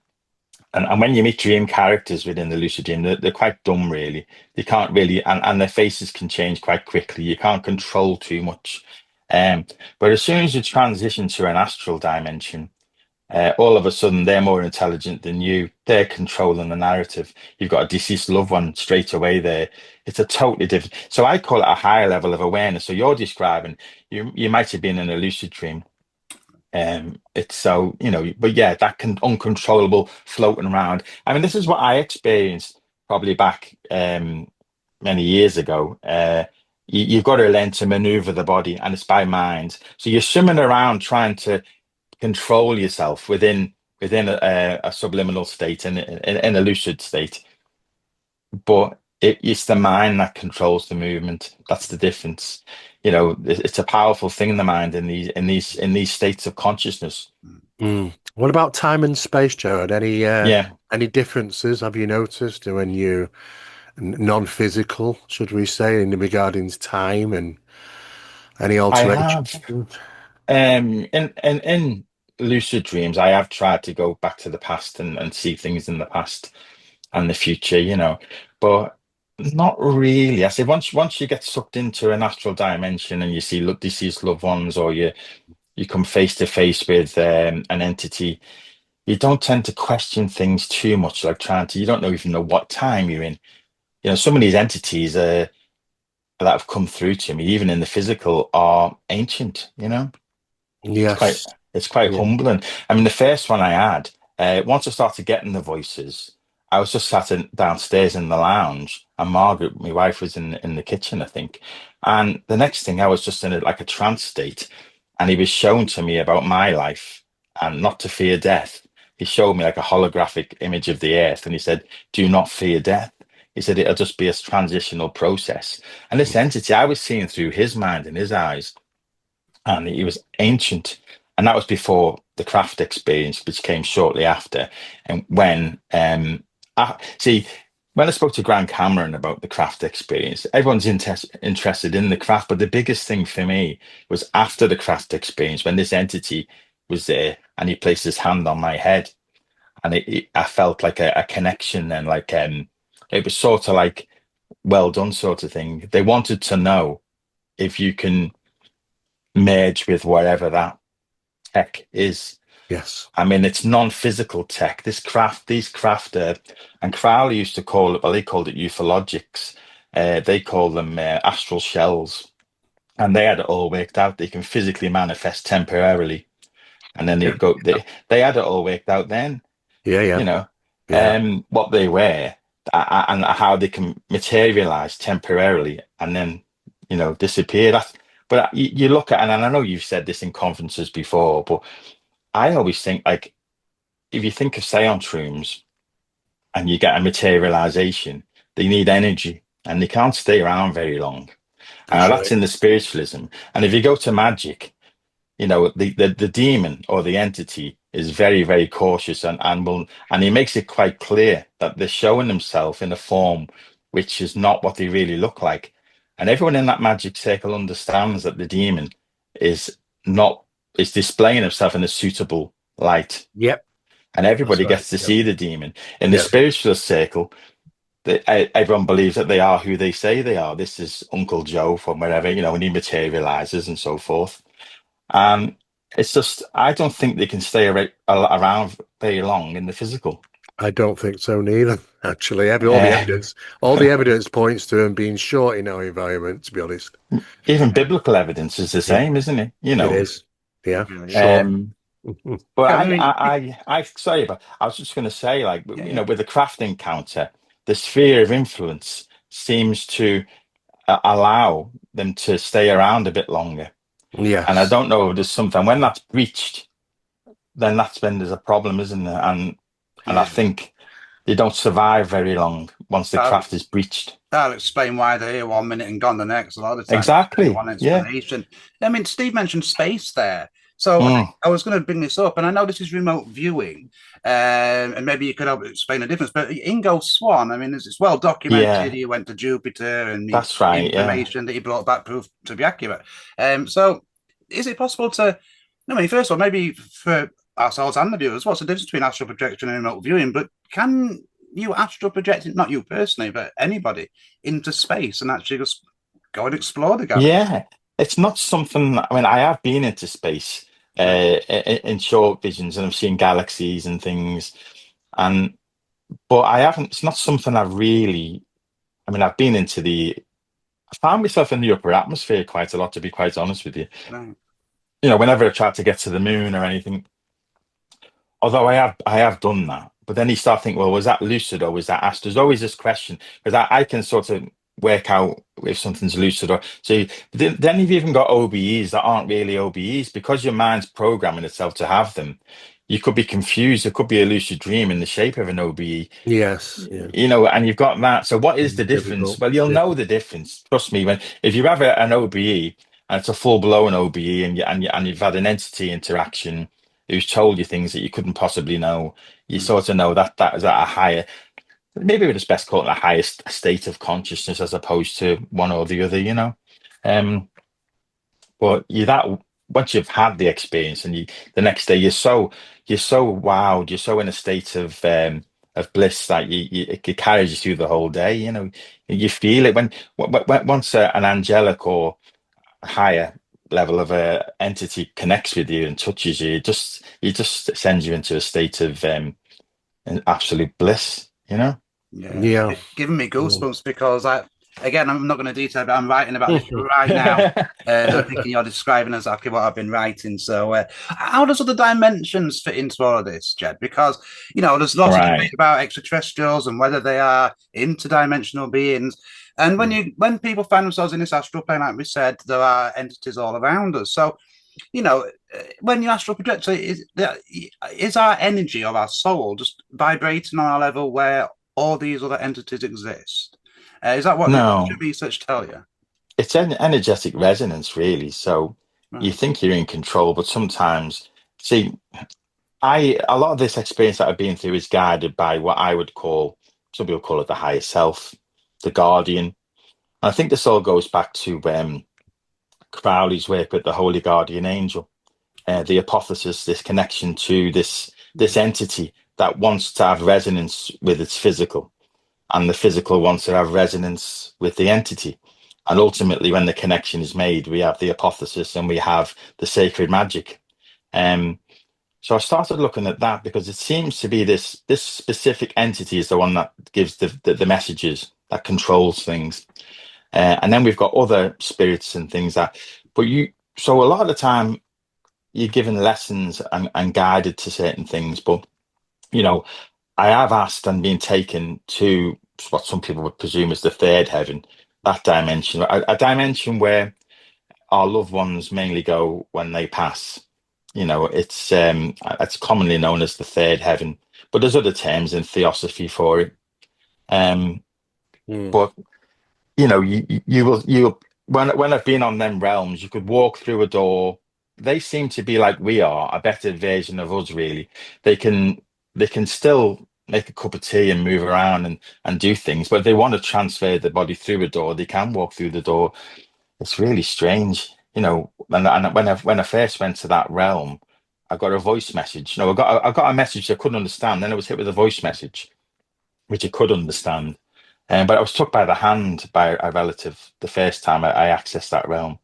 C: and when you meet dream characters within the lucid dream, they're quite dumb, really. They can't really, and their faces can change quite quickly. You can't control too much. Um, but as soon as you transition to an astral dimension, all of a sudden they're more intelligent than you. They're controlling the narrative. You've got a deceased loved one straight away there. It's a totally different. So I call it a higher level of awareness. So you're describing you might have been in a lucid dream. It's so, but yeah, that can uncontrollable floating around. I mean, this is what I experienced probably back many years ago. You've got to learn to maneuver the body, and it's by mind. So you're swimming around trying to control yourself within a subliminal state in a lucid state, but it's the mind that controls the movement. That's the difference. It's a powerful thing in the mind in these states of consciousness.
B: Mm. What about time and space, Jared?
C: Yeah,
B: Any differences have you noticed when you non-physical, should we say, in regarding time and any
C: I have.
B: alterations?
C: In lucid dreams, I have tried to go back to the past and see things in the past and the future, but not really. I say once you get sucked into an astral dimension and you see look deceased loved ones, or you come face to face with an entity, you don't tend to question things too much, like you don't even know what time you're in. Some of these entities that have come through to me, even in the physical, are ancient, it's quite
B: Yes.
C: it's quite
B: Yeah.
C: humbling. I mean, the first one I had, once I started getting the voices, I was just downstairs in the lounge, and Margaret, my wife, was in the kitchen, I think. And the next thing, I was just in like a trance state, and he was showing to me about my life and not to fear death. He showed me like a holographic image of the earth, and he said, "Do not fear death." He said it'll just be a transitional process. And this entity, I was seeing through his mind and his eyes, and he was ancient. And that was before the craft experience, which came shortly after. And when I spoke to Grant Cameron about the craft experience, everyone's interested in the craft, but the biggest thing for me was after the craft experience, when this entity was there and he placed his hand on my head, and I felt like a connection, and like it was sort of like well done sort of thing. They wanted to know if you can merge with whatever that tech is.
B: Yes.
C: I mean, it's non-physical tech. These craft, and Crowley used to call it, well, they called it ufologics. They call them astral shells, and they had it all worked out. They can physically manifest temporarily, and then they go. They had it all worked out then.
B: Yeah. Yeah.
C: You know,
B: Yeah.
C: what they were, and how they can materialize temporarily and then, disappear. But you look at, and I know you've said this in conferences before, but I always think, like, if you think of seance rooms and you get a materialization, they need energy and they can't stay around very long.
B: That's
C: That's
B: right.
C: in the spiritualism. And if you go to magic, the demon or the entity is very, very cautious, and he makes it quite clear that they're showing themselves in a form which is not what they really look like. And everyone in that magic circle understands that the demon is not is displaying himself in a suitable light.
B: Yep.
C: And
B: That's
C: everybody
B: right.
C: gets to
B: Yep.
C: see the demon. In the
B: Yep.
C: spiritualist circle, everyone believes that they are who they say they are. This is Uncle Joe from wherever, when he materializes and so forth. Um, it's just, I don't think they can stay around very long in the physical.
B: I don't think so neither. Actually,
C: Uh,
B: all the evidence points to them being short in our environment. To be honest.
C: Even biblical evidence is the
B: Yeah,
C: same, isn't it?
B: it is. Yeah.
A: Really is.
B: Short.
C: Um, But
A: Yeah, I mean,
C: sorry, but I was just going to say, like,
A: yeah, yeah.
C: with the craft encounter, the sphere of influence seems to allow them to stay around a bit longer. And I
B: Yes.
C: don't know if there's something when that's breached, then that's when there's a problem, isn't there? And I
A: Yeah.
C: think they don't survive very long once the
A: That'll,
C: craft is breached.
A: that'll explain why they're here 1 minute and gone the next. A lot of the time, there's only
C: Exactly.
A: one
C: Yeah.
A: explanation. I mean, Steve mentioned space there. So
C: Mm.
A: I was going to bring this up, and I know this is remote viewing, and maybe you could help explain the difference. But Ingo Swann, I mean, it's well documented.
C: Yeah.
A: He went to Jupiter, and the
C: That's right. Yeah.
A: information that he brought back proved to be accurate. So is it possible to, I mean, first of all, maybe for ourselves and the viewers, what's the difference between astral projection and remote viewing? But can you astral project it, not you personally, but anybody, into space and actually just go and explore the galaxy?
C: Yeah. It's not something, I mean, I have been into space
A: Right.
C: in short visions and I've seen galaxies and things. And, but I haven't, it's not something I really, I mean, I've been into I found myself in the upper atmosphere quite a lot, to be quite honest with you.
A: Right.
C: Whenever I tried to get to the moon or anything, although I have done that, but then you start thinking, well, was that lucid or was that astral? There's always this question because I can sort of work out if something's lucid or so. Then you've even got OBEs that aren't really OBEs because your mind's programming itself to have them. You could be confused. It could be a lucid dream in the shape of an OBE,
B: Yes. Yeah.
C: and you've got that. So what is the difference?
B: Difficult.
C: Well, you'll
B: Yeah.
C: know the difference. Trust me, if you have an OBE and it's a full-blown OBE and you've had an entity interaction who's told you things that you couldn't possibly know, you
A: Mm.
C: sort of know that that is at a higher, maybe we're just best call it a highest state of consciousness as opposed to one or the other. Um, but you that once you've had the experience and the next day you're so wowed, you're so in a state of bliss that it carries you through the whole day. You feel it when once an angelic or higher level of a entity connects with you and touches you, it just sends you into a state of an absolute bliss.
A: Yeah,
B: Yeah.
A: giving me
B: Yeah.
A: goosebumps because again, I'm not going to detail, but I'm writing about this right now, and I'm thinking you're describing exactly what I've been writing. So, how does other dimensions fit into all of this, Jed? Because there's lots of debate
C: Right.
A: about extraterrestrials and whether they are interdimensional beings. And when people find themselves in this astral plane, like we said, there are entities all around us. So, when you astral project, so is our energy or our soul just vibrating on a level where all these other entities exist? Is that what your
C: No,
A: research tell you?
C: it's an energetic resonance, really. So you
A: Right.
C: think you're in control, but sometimes, see, a lot of this experience that I've been through is guided by what I would call, some people call it the higher self, the guardian. And I think this all goes back to Crowley's work with the holy guardian angel, the hypothesis, this connection to this entity that wants to have resonance with its physical, and the physical wants to have resonance with the entity. And ultimately, when the connection is made, we have the hypothesis and we have the sacred magic. Um, so I started looking at that because it seems to be this specific entity is the one that gives the messages, that controls things. And then we've got other spirits and things but so a lot of the time you're given lessons and guided to certain things, but you know, I have asked and been taken to what some people would presume is the third heaven, that dimension, a dimension where our loved ones mainly go when they pass. It's commonly known as the third heaven, but there's other terms in theosophy for it. Um,
B: Mm.
C: but you when I've been on them realms, you could walk through a door. They seem to be like we are, a better version of us, really. They can they can still make a cup of tea and move around and do things, but if they want to transfer the body through a door, they can walk through the door. It's really strange, and when I first went to that realm, I got a voice message. No, I got a message I couldn't understand. Then I was hit with a voice message, which I could understand. But I was took by the hand by a relative the first time I accessed that realm.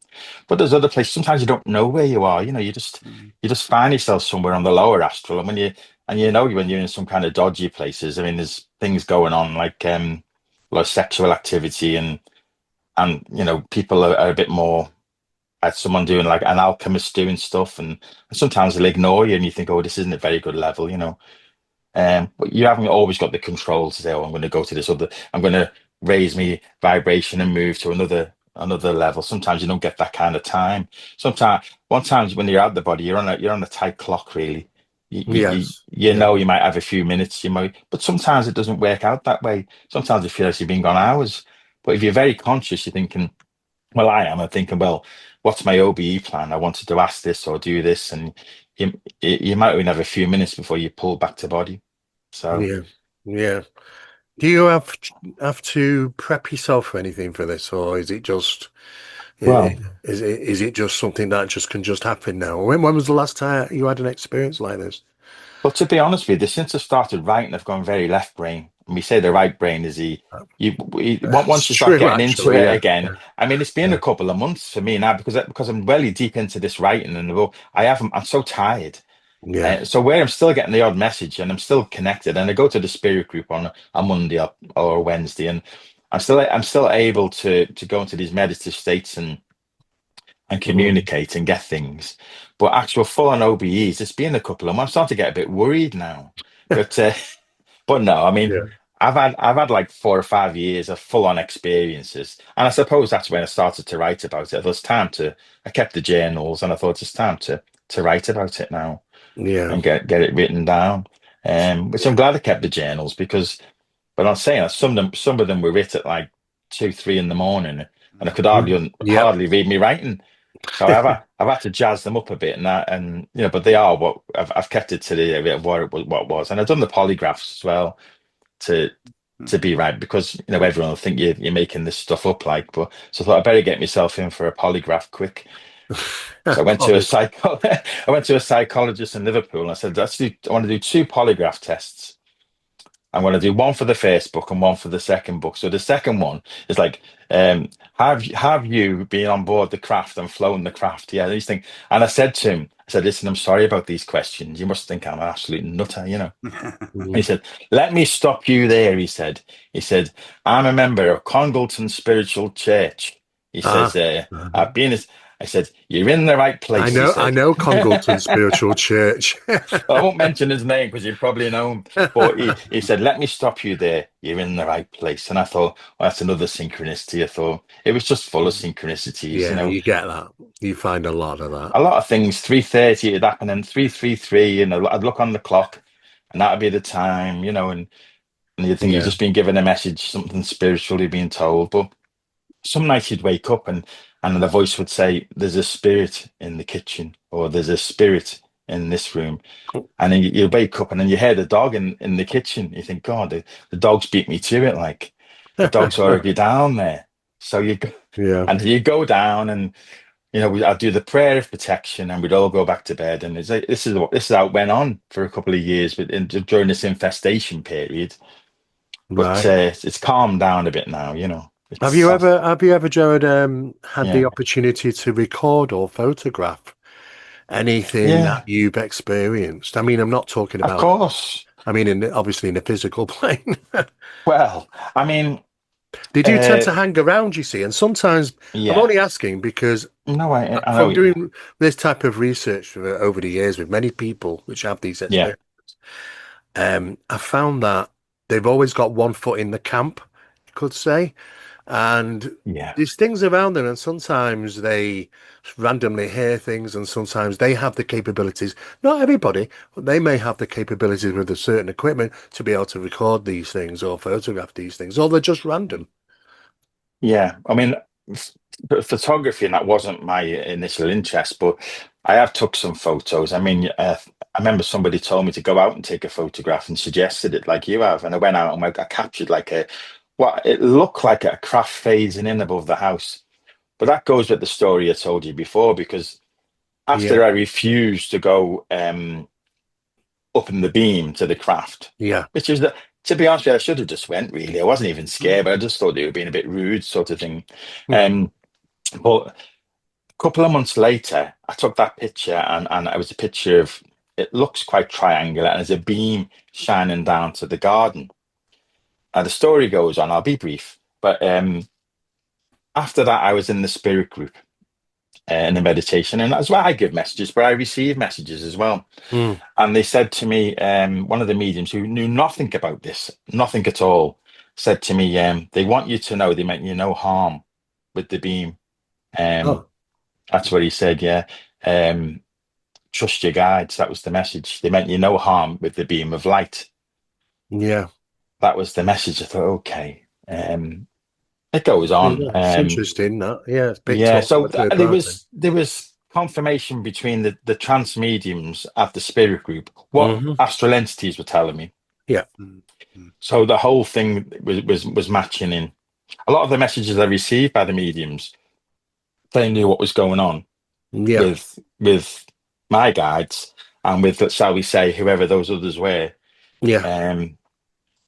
C: But there's other places. Sometimes you don't know where you are.
A: Mm.
C: You just find yourself somewhere on the lower astral, and when you're in some kind of dodgy places. I mean, there's things going on like a lot of sexual activity and people are a bit more. I had someone doing like an alchemist doing stuff, and sometimes they'll ignore you, and you think, oh, this isn't a very good level, you know. But you haven't always got the control to say, oh, I'm going to go to this other, I'm going to raise me vibration and move to another level. Sometimes you don't get that kind of time. Sometimes, one times when you're out the body, you're on a tight clock, really.
B: Yes.
C: You
B: Yeah.
C: know you might have a few minutes, you might, but sometimes it doesn't work out that way. Sometimes it feels like you've been gone hours. But if you're very conscious, you're thinking, well, I am. I'm thinking, well, what's my OBE plan? I wanted to ask this or do this, and you might only have a few minutes before you pull back to body. So,
B: Yeah. Yeah. Do you have to prep yourself for anything for this, or is it just
C: well,
B: is it just something that just can just happen now? When was the last time you had an experience like this?
C: well, to be honest with you, since I started writing, I've gone very left brain. And we say the right brain is
B: That's
C: once you start
B: true,
C: getting into
B: actually.
C: it
B: Yeah.
C: again.
B: Yeah.
C: I mean, it's been a
B: Yeah.
C: couple of months for me now because I'm really deep into this writing and the book. I'm so tired.
B: Yeah.
C: So where I'm still getting the odd message and I'm still connected, and I go to the spirit group on a Monday or a Wednesday, and I'm still able to go into these meditative states and
B: Mm.
C: communicate and get things. But actual full on OBEs, it's been a couple of months. I'm starting to get a bit worried now. But but no, I mean,
B: Yeah.
C: I've had like 4 or 5 years of full on experiences, and I suppose that's when I started to write about it. It was time to. I kept the journals, and I thought it's time to write about it now
B: Yeah.
C: and get it written down. Which I'm glad I kept the journals because, but I'm saying that some of them were written at like 2, 3 in the morning, and I could
B: Mm. Yep.
C: hardly read me writing. So I've had to jazz them up a bit, and but they are what I've kept it to the bit of what it was, and I've done the polygraphs as well to be right because everyone will think you're making this stuff up, like. But so I thought I better get myself in for a polygraph quick. So I went to a
B: Poly-
C: I went to a psychologist in Liverpool, and I said, I want to do 2 polygraph tests. I'm going to do one for the first book and one for the second book. So the second one is like, have you been on board the craft and flown the craft? Yeah, these things. And I said to him, I said, listen, I'm sorry about these questions. You must think I'm an absolute nutter. He
B: Mm.
C: said, let me stop you there. He said, I'm a member of Congleton Spiritual Church. He says,
B: Ah. Uh-huh.
C: I've been. I said, you're in the right place. He
B: I
C: said.
B: know Congleton Spiritual Church.
C: I won't mention his name because you probably know him. But he said, let me stop you there. You're in the right place. And I thought, well, that's another synchronicity. I thought it was just full of synchronicities,
B: Yeah, you get that. You find a lot of that.
C: a lot of things. 3:30 it'd happen, and 3:33, and I'd look on the clock, and that'd be the time, and you'd think you've
B: Yeah.
C: just been given a message, something spiritually being told. But some nights you'd wake up and the voice would say, there's a spirit in the kitchen, or there's a spirit in this room. And then you wake up and then you hear the dog in the kitchen. You think, God, the dog's beat me to it. Like the dog's already down there. So
B: Yeah.
C: and you go down and I'd do the prayer of protection and we'd all go back to bed. And it's like, this is how it went on for a couple of years, but during this infestation period. But
B: Right.
C: it's calmed down a bit now.
B: Have you ever, Jared, had the
C: Yeah,
B: opportunity to record or photograph anything that
C: yeah,
B: you've experienced? I mean, I'm not talking
C: of
B: about,
C: course.
B: I mean, obviously in a physical plane.
C: Well, I mean,
B: They do tend
C: uh,
B: to hang around, you see, and sometimes I'm
C: yeah,
B: only asking because
C: no, I
B: from
C: know.
B: doing this type of research over the years with many people which have these
C: Yeah,
B: experiences, I found that they've always got one foot in the camp, you could say, and
C: yeah,
B: there's things around them, and sometimes they randomly hear things, and sometimes they have the capabilities. Not everybody, but they may have the capabilities with a certain equipment to be able to record these things or photograph these things, or they're just random.
C: yeah. I mean, photography, and that wasn't my initial interest, but I have took some photos. I mean, I remember somebody told me to go out and take a photograph and suggested it like you have, and I went out and I captured like what it looked like a craft phasing in above the house. But that goes with the story I told you before, because
B: Yeah,
C: after I refused to go up in the beam to the craft,
B: yeah.
C: which is to be honest with you, I should have just went really. I wasn't even scared, but I just thought they were being a bit rude, sort of thing. Um, but a couple of months later, I took that picture, and it was a picture of, it looks quite triangular, and there's a beam shining down to the garden. And the story goes on, I'll be brief, but after that, I was in the spirit group, in the meditation, and that's why I give messages, but I receive messages as well.
B: Mm.
C: And they said to me, one of the mediums who knew nothing about this, nothing at all, said to me, they want you to know they meant you no harm with the beam.
B: Oh,
C: That's what he said, yeah. Trust your guides. That was the message. They meant you no harm with the beam of light.
B: yeah.
C: That was the message. I thought, okay. It goes on.
B: Yeah, it's interesting. That, yeah, it's a bit
C: Yeah,
B: talk
C: so
B: about third
C: there
B: party.
C: was confirmation between the trance mediums at the spirit group, what
B: Hmm.
C: astral entities were telling me.
B: Yeah,
C: So the whole thing was matching in. A lot of the messages I received by the mediums, they knew what was going on
B: yeah,
C: with my guides and with, shall we say, whoever those others were.
B: yeah,
C: Um,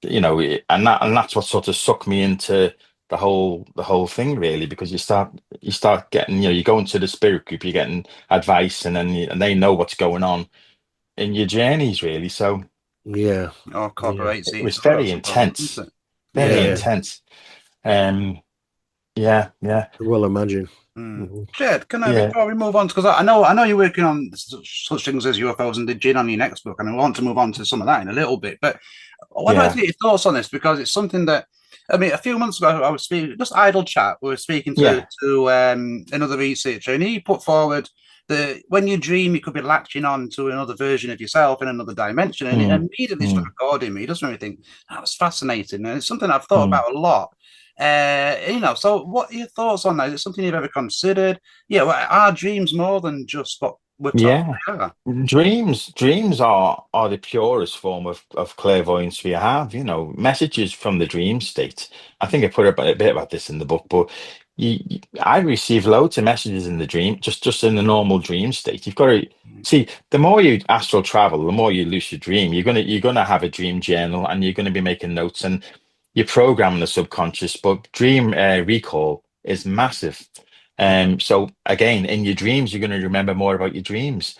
C: and that's what sort of sucked me into the whole thing, really, because you start getting, you go into the spirit group, you're getting advice, and then and they know what's going on in your journeys, really. So
B: yeah,
A: Or
B: yeah,
A: incorporates
C: it
A: each
C: was
A: other, I
C: very
A: suppose,
C: intense,
A: isn't it?
C: very
B: yeah.
C: intense. Um, yeah, yeah,
B: Well, imagine.
A: Mm.
B: Mhm.
A: Jed, can I,
C: yeah,
A: before we move on, because I know you're working on such things as UFOs and the Jinn on your next book, and I want to move on to some of that in a little bit. But I'd like to
C: yeah,
A: get your thoughts on this because it's something that, I mean, a few months ago I was speaking, just idle chat. We were speaking to
C: yeah.
A: another researcher, and he put forward that when you dream, you could be latching on to another version of yourself in another dimension, and it
C: Mm,
A: immediately struck
C: mm,
A: a chord in me. It doesn't really think that was fascinating, and it's something I've thought
C: mm.
A: about a lot. So what are your thoughts on that? Is it something you've ever considered? Yeah, well, are dreams more than just what we're told
C: Yeah.
A: they are?
C: Dreams are the purest form of clairvoyance we have, messages from the dream state. I think I put a bit about this in the book, but I receive loads of messages in the dream, just in the normal dream state. You've got to see, the more you astral travel, the more you lucid dream, you're gonna have a dream journal, and you're gonna be making notes, and you're programming the subconscious, but dream recall is massive. So again, in your dreams, you're going to remember more about your dreams.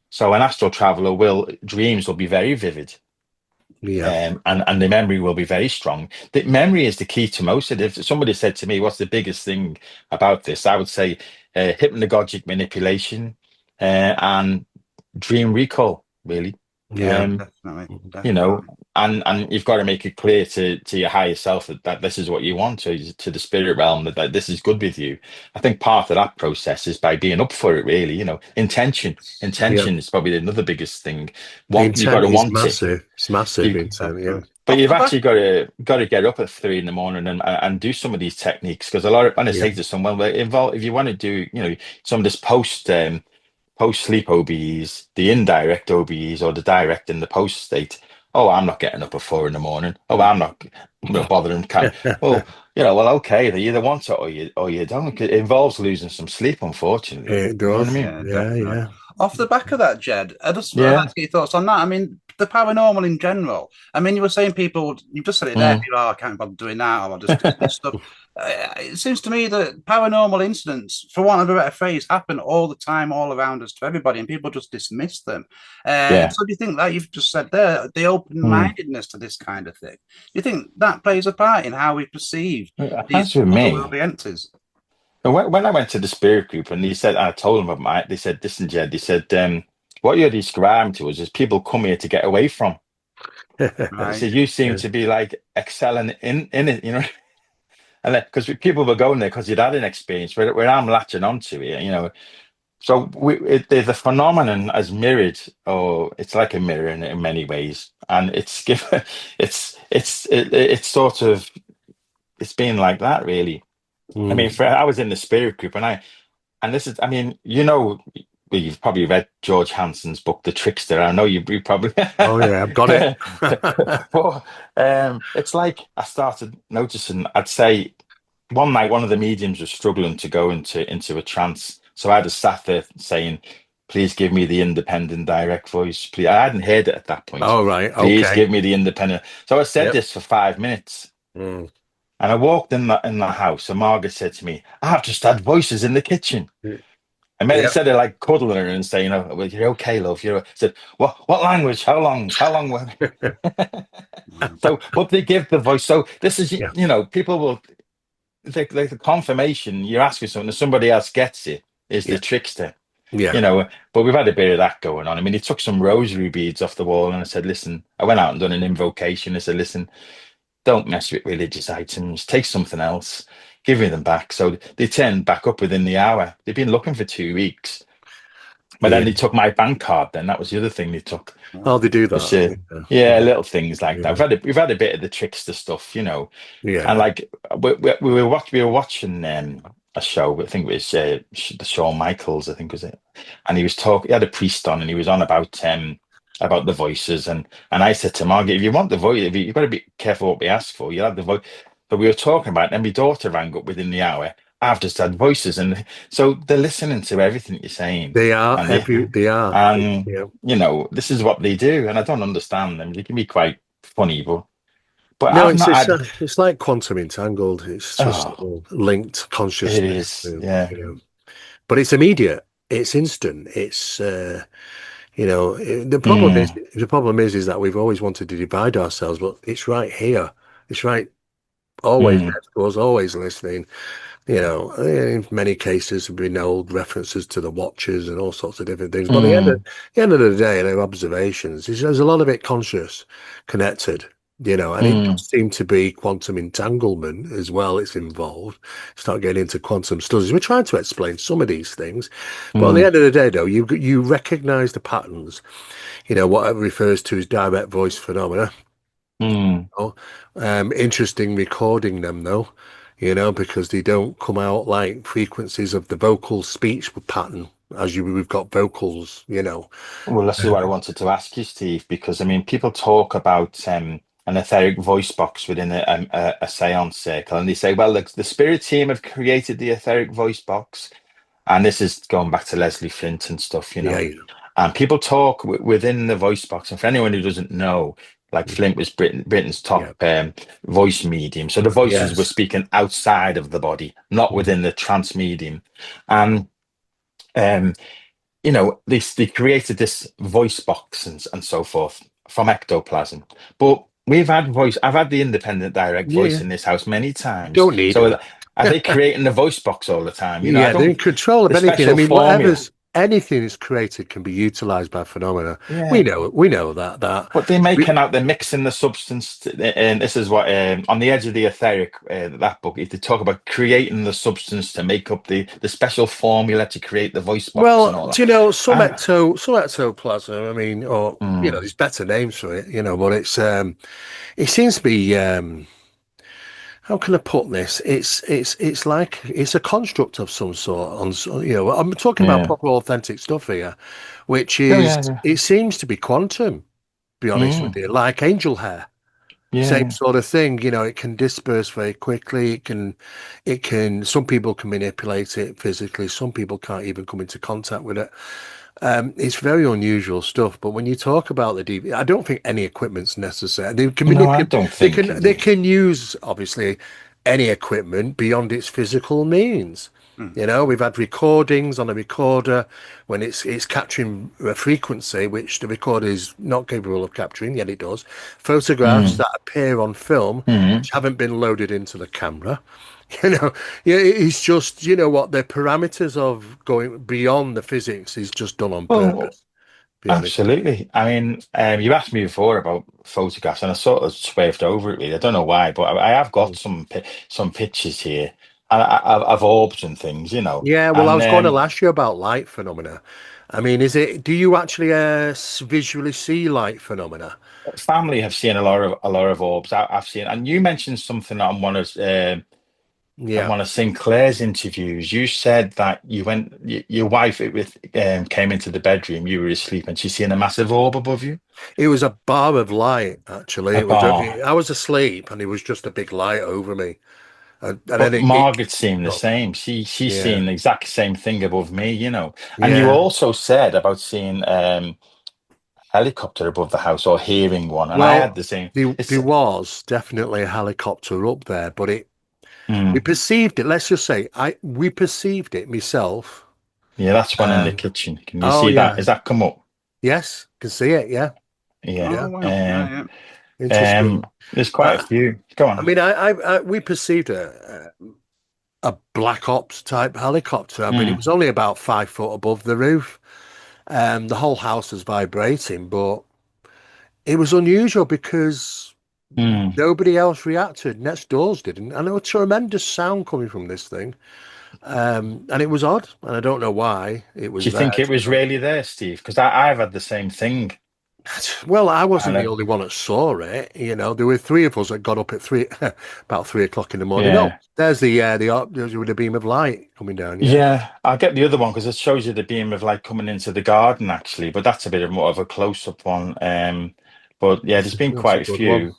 C: So an astral traveler dreams will be very vivid,
B: Yeah,
C: and the memory will be very strong. The memory is the key to most of it. If somebody said to me, "What's the biggest thing about this?" I would say hypnagogic manipulation and dream recall, really.
B: yeah,
C: Um,
A: Definitely,
C: you know,
A: definitely.
C: and you've got to make it clear to your higher self that this is what you want, to the spirit realm, that this is good with you. I think part of that process is by being up for it, really.
B: yeah.
C: Intention is probably another biggest thing.
B: The
C: You've got
B: intent
C: to
B: is
C: want it.
B: massive. It's massive
C: You,
B: intent. Yeah,
A: Definitely.
C: but
A: Off
C: you've
A: the back,
C: actually got to get up at 3 a.m. and do some of these techniques, because a lot of, when I
B: yeah,
C: say to someone, well, involve, if you want to do, some of this post sleep OBEs, the indirect OBEs, or the direct in the post state. Oh, I'm not getting up at 4 a.m. Oh, I'm not, bothering. Well, okay. They either want it or you don't. It involves losing some sleep, unfortunately.
B: it
C: You know what I
B: does.
C: mean?
A: yeah,
B: Yeah,
A: definitely.
B: yeah,
A: Off the back of that, Jed, I'd like
C: Yeah.
A: to get your thoughts on that. I mean, the paranormal in general. I mean, you were saying you just said it there.
C: Mm.
A: People, I can't bother doing that, or I'll just dismiss stuff. It seems to me that paranormal incidents, for want of a better phrase, happen all the time, all around us to everybody, and people just dismiss them.
C: Yeah.
A: So do you think that you've just said there, the
C: Mm.
A: open-mindedness to this kind of thing, do you think that plays a part in how we perceive
C: It
A: these
C: has with me.
A: otherworldly entities?
C: And when I went to the spirit group, and I told them about they said, listen, Jed, they said, what you're describing to us is people come here to get away from. They
A: Right.
C: said, you seem
B: yeah.
C: to be like excelling in it, and because people were going there because you'd had an experience where I'm latching onto it. So the phenomenon as mirrored, or it's like a mirror in many ways, and it's given, it's sort of, it's been like that, really. I mean,
B: Mm.
C: I was in the spirit group, and this is, I mean, well, you've probably read George Hansen's book, The Trickster. I know you probably,
B: Oh yeah, I've got it.
C: but it's like I started noticing. I'd say one night, one of the mediums was struggling to go into a trance, so I just sat there saying, "Please give me the independent, direct voice, please." I hadn't heard it at that point.
B: All right.
C: Please
B: Okay.
C: give me the independent. So I said
B: Yep.
C: this for 5 minutes.
B: Mm.
C: And I walked in the house, and Margaret said to me, "I've just had voices in the kitchen." And then
B: Yep.
C: instead of like cuddling her and saying, "Oh, well, you're okay, love," I said, "What language? How long? How long?" So, but they give the voice. So this is,
B: Yeah.
C: people will, the confirmation, you're asking something, and somebody else gets it. is the trickster.
B: Yeah.
C: But we've had a bit of that going on. I mean, he took some rosary beads off the wall, and I said, listen, I went out and done an invocation. I said, listen, don't mess with religious items. Take something else. Give me them back. So they turned back up within the hour. They've been looking for 2 weeks. But then
B: Yeah.
C: they took my bank card. Then that was the other thing they took.
B: Oh, they do
C: Which,
B: that.
C: yeah, little things like that.
B: Yeah.
C: We've had a bit of the trickster stuff, and
B: Yeah.
C: like we were watching a show. I think it was the Shawn Michaels. I think was it, and he was talking. He had a priest on, and he was on about the voices, and I said to Margaret, if you want the voice, you've got to be careful what we ask for. You'll have the voice. But we were talking about it, and my daughter rang up within the hour. I've just had voices, and so they're listening to everything you're saying,
B: They are
C: and
B: they are.
C: and
B: Yeah.
C: this is what they do, and I don't understand them. They can be quite funny, but
B: No,
C: I've not had.
B: it's like quantum entangled. It's just
C: Oh,
B: all linked
C: it
B: consciousness.
C: is. Yeah.
B: But it's immediate. It's instant. It's
C: Mm,
B: the problem is that we've always wanted to divide ourselves, but it's right here. It's right always
C: mm,
B: next to us, always listening. In many cases, there have been old references to the watchers and all sorts of different things. But at
C: mm,
B: the end of the day, their observations, there's a lot of it conscious, connected, and it
C: mm,
B: does seem to be quantum entanglement as well. It's involved. Start getting into quantum studies. We're trying to explain some of these things, but at the
C: mm,
B: end of the day, though, you recognize the patterns. What it refers to as direct voice phenomena.
C: mm.
B: Oh, interesting recording them though, because they don't come out like frequencies of the vocal speech pattern we've got vocals.
C: Well, this is what I wanted to ask you, Steve, because I mean, people talk about an etheric voice box within a seance circle, and they say, well, the spirit team have created the etheric voice box, and this is going back to Leslie Flint and stuff,
B: Yeah, yeah,
C: And people talk within the voice box. And for anyone who doesn't know, like Flint was Britain's top
B: yeah.
C: voice medium. So the voices were
B: Yes.
C: speaking outside of the body, not
B: Mhm.
C: within the trance medium. And, um, they created this voice box and so forth from ectoplasm. But I've had the independent direct
B: Yeah,
C: voice
B: yeah.
C: in this house many
B: You
C: times.
B: don't need
C: So
B: it.
C: are they creating the voice box all the time? I
B: Yeah, they're in
C: don't,
B: control of
C: the
B: anything. I
C: special
B: mean,
C: formula.
B: anything is created can be utilized by phenomena. We
C: Yeah.
B: know it. We know that.
C: But they're
B: We,
C: they're mixing the substance, and this is what on the edge of the etheric, that book, they talk about creating the substance to make up the special formula to create the voice box and
B: well,
C: all that.
B: do you know some
C: Ah,
B: some ectoplasm? I mean, or
C: mm,
B: there's better names for it. But it seems to be. How can I put this? It's like it's a construct of some sort. I'm talking about
C: yeah.
B: proper authentic stuff here, which
C: Oh
B: is
C: yeah, yeah.
B: it seems to be quantum. Be honest with
C: Mm,
B: you, like angel hair. Same
C: yeah.
B: sort of thing, it can disperse very quickly. Some people can manipulate it physically. Some people can't even come into contact with it. It's very unusual stuff. But when you talk about the DV, I don't think any equipment's necessary. They can
C: No, I
B: manipulate,
C: don't think it
B: they
C: is.
B: can use obviously any equipment beyond its physical means.
A: Mm.
B: We've had recordings on a recorder when it's capturing a frequency which the recorder is not capable of capturing, yet it does. Photographs
C: Mm,
B: that appear on film
C: mm.
B: which haven't been loaded into the camera. You know, yeah, it's just, what the parameters of going beyond the physics is just done on
C: Well,
B: purpose, be honest with you.
C: absolutely. I mean, you asked me before about photographs, and I sort of swerved over it. Really, I don't know why, but I have got
B: Mm.
C: some pictures here, and I've orbs and things,
B: Yeah, well, I
C: and
B: was going to ask you about light phenomena. I mean, do you actually visually see light phenomena?
C: family have seen a lot of orbs. I've seen, and you mentioned something on
B: Yeah.
C: one of Sinclair's interviews. You said that your wife came into the bedroom. You were asleep, and she's seen a massive orb above you.
B: It was a bar of light, actually.
C: A bar.
B: I was asleep and it was just a big light over me. And then
C: But
B: it
C: Margaret's seen the
B: oh,
C: same. She's
B: yeah.
C: seen the exact same thing above me. And you
B: Yeah.
C: also said about seeing helicopter above the house or hearing one, and I had
B: Well,
C: the same. It's
B: there was definitely a helicopter up there, but we
C: mm,
B: perceived it. Let's just say we perceived it myself.
C: yeah, that's one in the
B: Um,
C: kitchen. Can you
B: oh
C: see that?
B: yeah.
C: Is that come up?
B: Yes, can see it. Yeah.
C: Yeah.
B: Yeah.
A: Oh wow, yeah, yeah.
B: Interesting.
C: There's quite a few. Go
B: I
C: on.
B: mean, we perceived it. a Black Ops type helicopter. I mean, it was only about 5 foot above the roof. The whole house was vibrating, but it was unusual because
C: Mm.
B: nobody else reacted. Next doors didn't, and there was tremendous sound coming from this thing. And it was odd, and I don't know why it
C: Do
B: was
C: you think
B: there.
C: it was really there, Steve? Because I've had the same thing.
B: Well, I
C: And
B: wasn't the only one that saw it. There were three of us that got up at about 3 o'clock in the morning. Oh,
C: yeah.
B: there's there's with a beam of light coming down. Yeah,
C: Yeah, I'll get the other one because it shows you the beam of light coming into the garden, actually. But that's a bit of more of a close-up one. But yeah, there's been
B: that's a
C: quite a
B: good one.
C: few.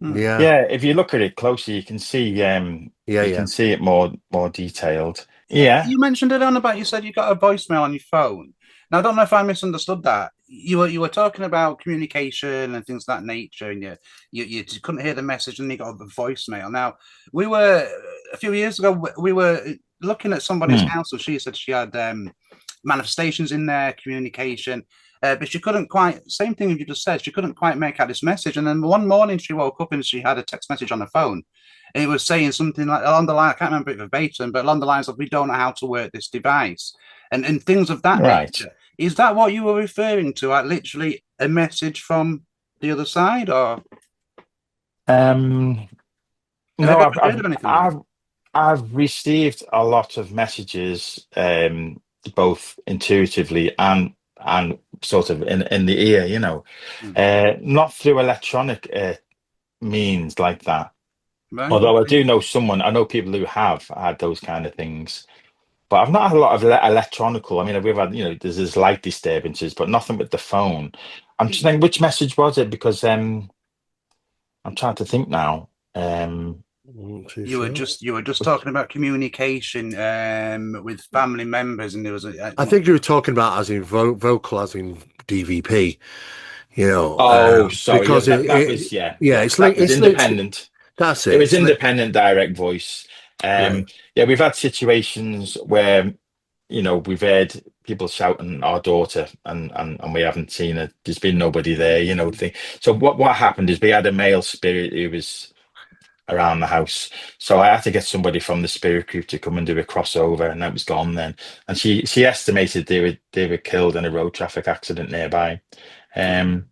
A: Hmm.
B: Yeah,
C: Yeah, if you look at it closely,
B: yeah,
C: you
B: yeah.
C: can see it more detailed.
A: Yeah,
C: Yeah.
A: you mentioned it on about you said you got a voicemail on your phone. Now I don't know if I misunderstood that. You were talking about communication and things of that nature, and you couldn't hear the message, and you got a voicemail. Now we were a few years ago. We were looking at somebody's
C: Hmm.
A: house, and she said she had manifestations in there, communication, but she couldn't quite. Same thing you just said. She couldn't quite make out this message, and then one morning she woke up and she had a text message on her phone. It was saying something like along the line, I can't remember it verbatim, but along the lines of we don't know how to work this device and things of that
C: Right.
A: nature. Is that what you were referring to? Like literally a message from the other side, or
C: Um,
A: have you
C: no,
A: ever heard of anything like
C: I've received a lot of messages, both intuitively and sort of in the ear,
A: that?
C: not through electronic means like that.
A: Right?
C: Although I
A: Okay.
C: do know someone, I know people who have had those kind of things, but I've not had a lot of electronical. I mean, we've had, there's light disturbances, but nothing with the phone. I'm just thinking, which message was it? Because I'm trying to think now.
B: I'm not too
A: You were
B: sure.
A: just talking about communication with family members, and there was
B: I think you were talking about as in vocal, as in DVP.
C: Oh, sorry. Yeah,
B: Because
C: that was
B: yeah,
C: yeah. That was
B: it's linked.
C: independent.
B: That's
C: It
B: it.
C: was independent direct voice.
B: Yeah,
C: Yeah, we've had situations where we've heard people shouting our daughter, and we haven't seen it. There's been nobody there. Thing. So what happened is we had a male spirit who was around the house. So I had to get somebody from the spirit group to come and do a crossover, and that was gone then. And she estimated they were killed in a road traffic accident nearby. And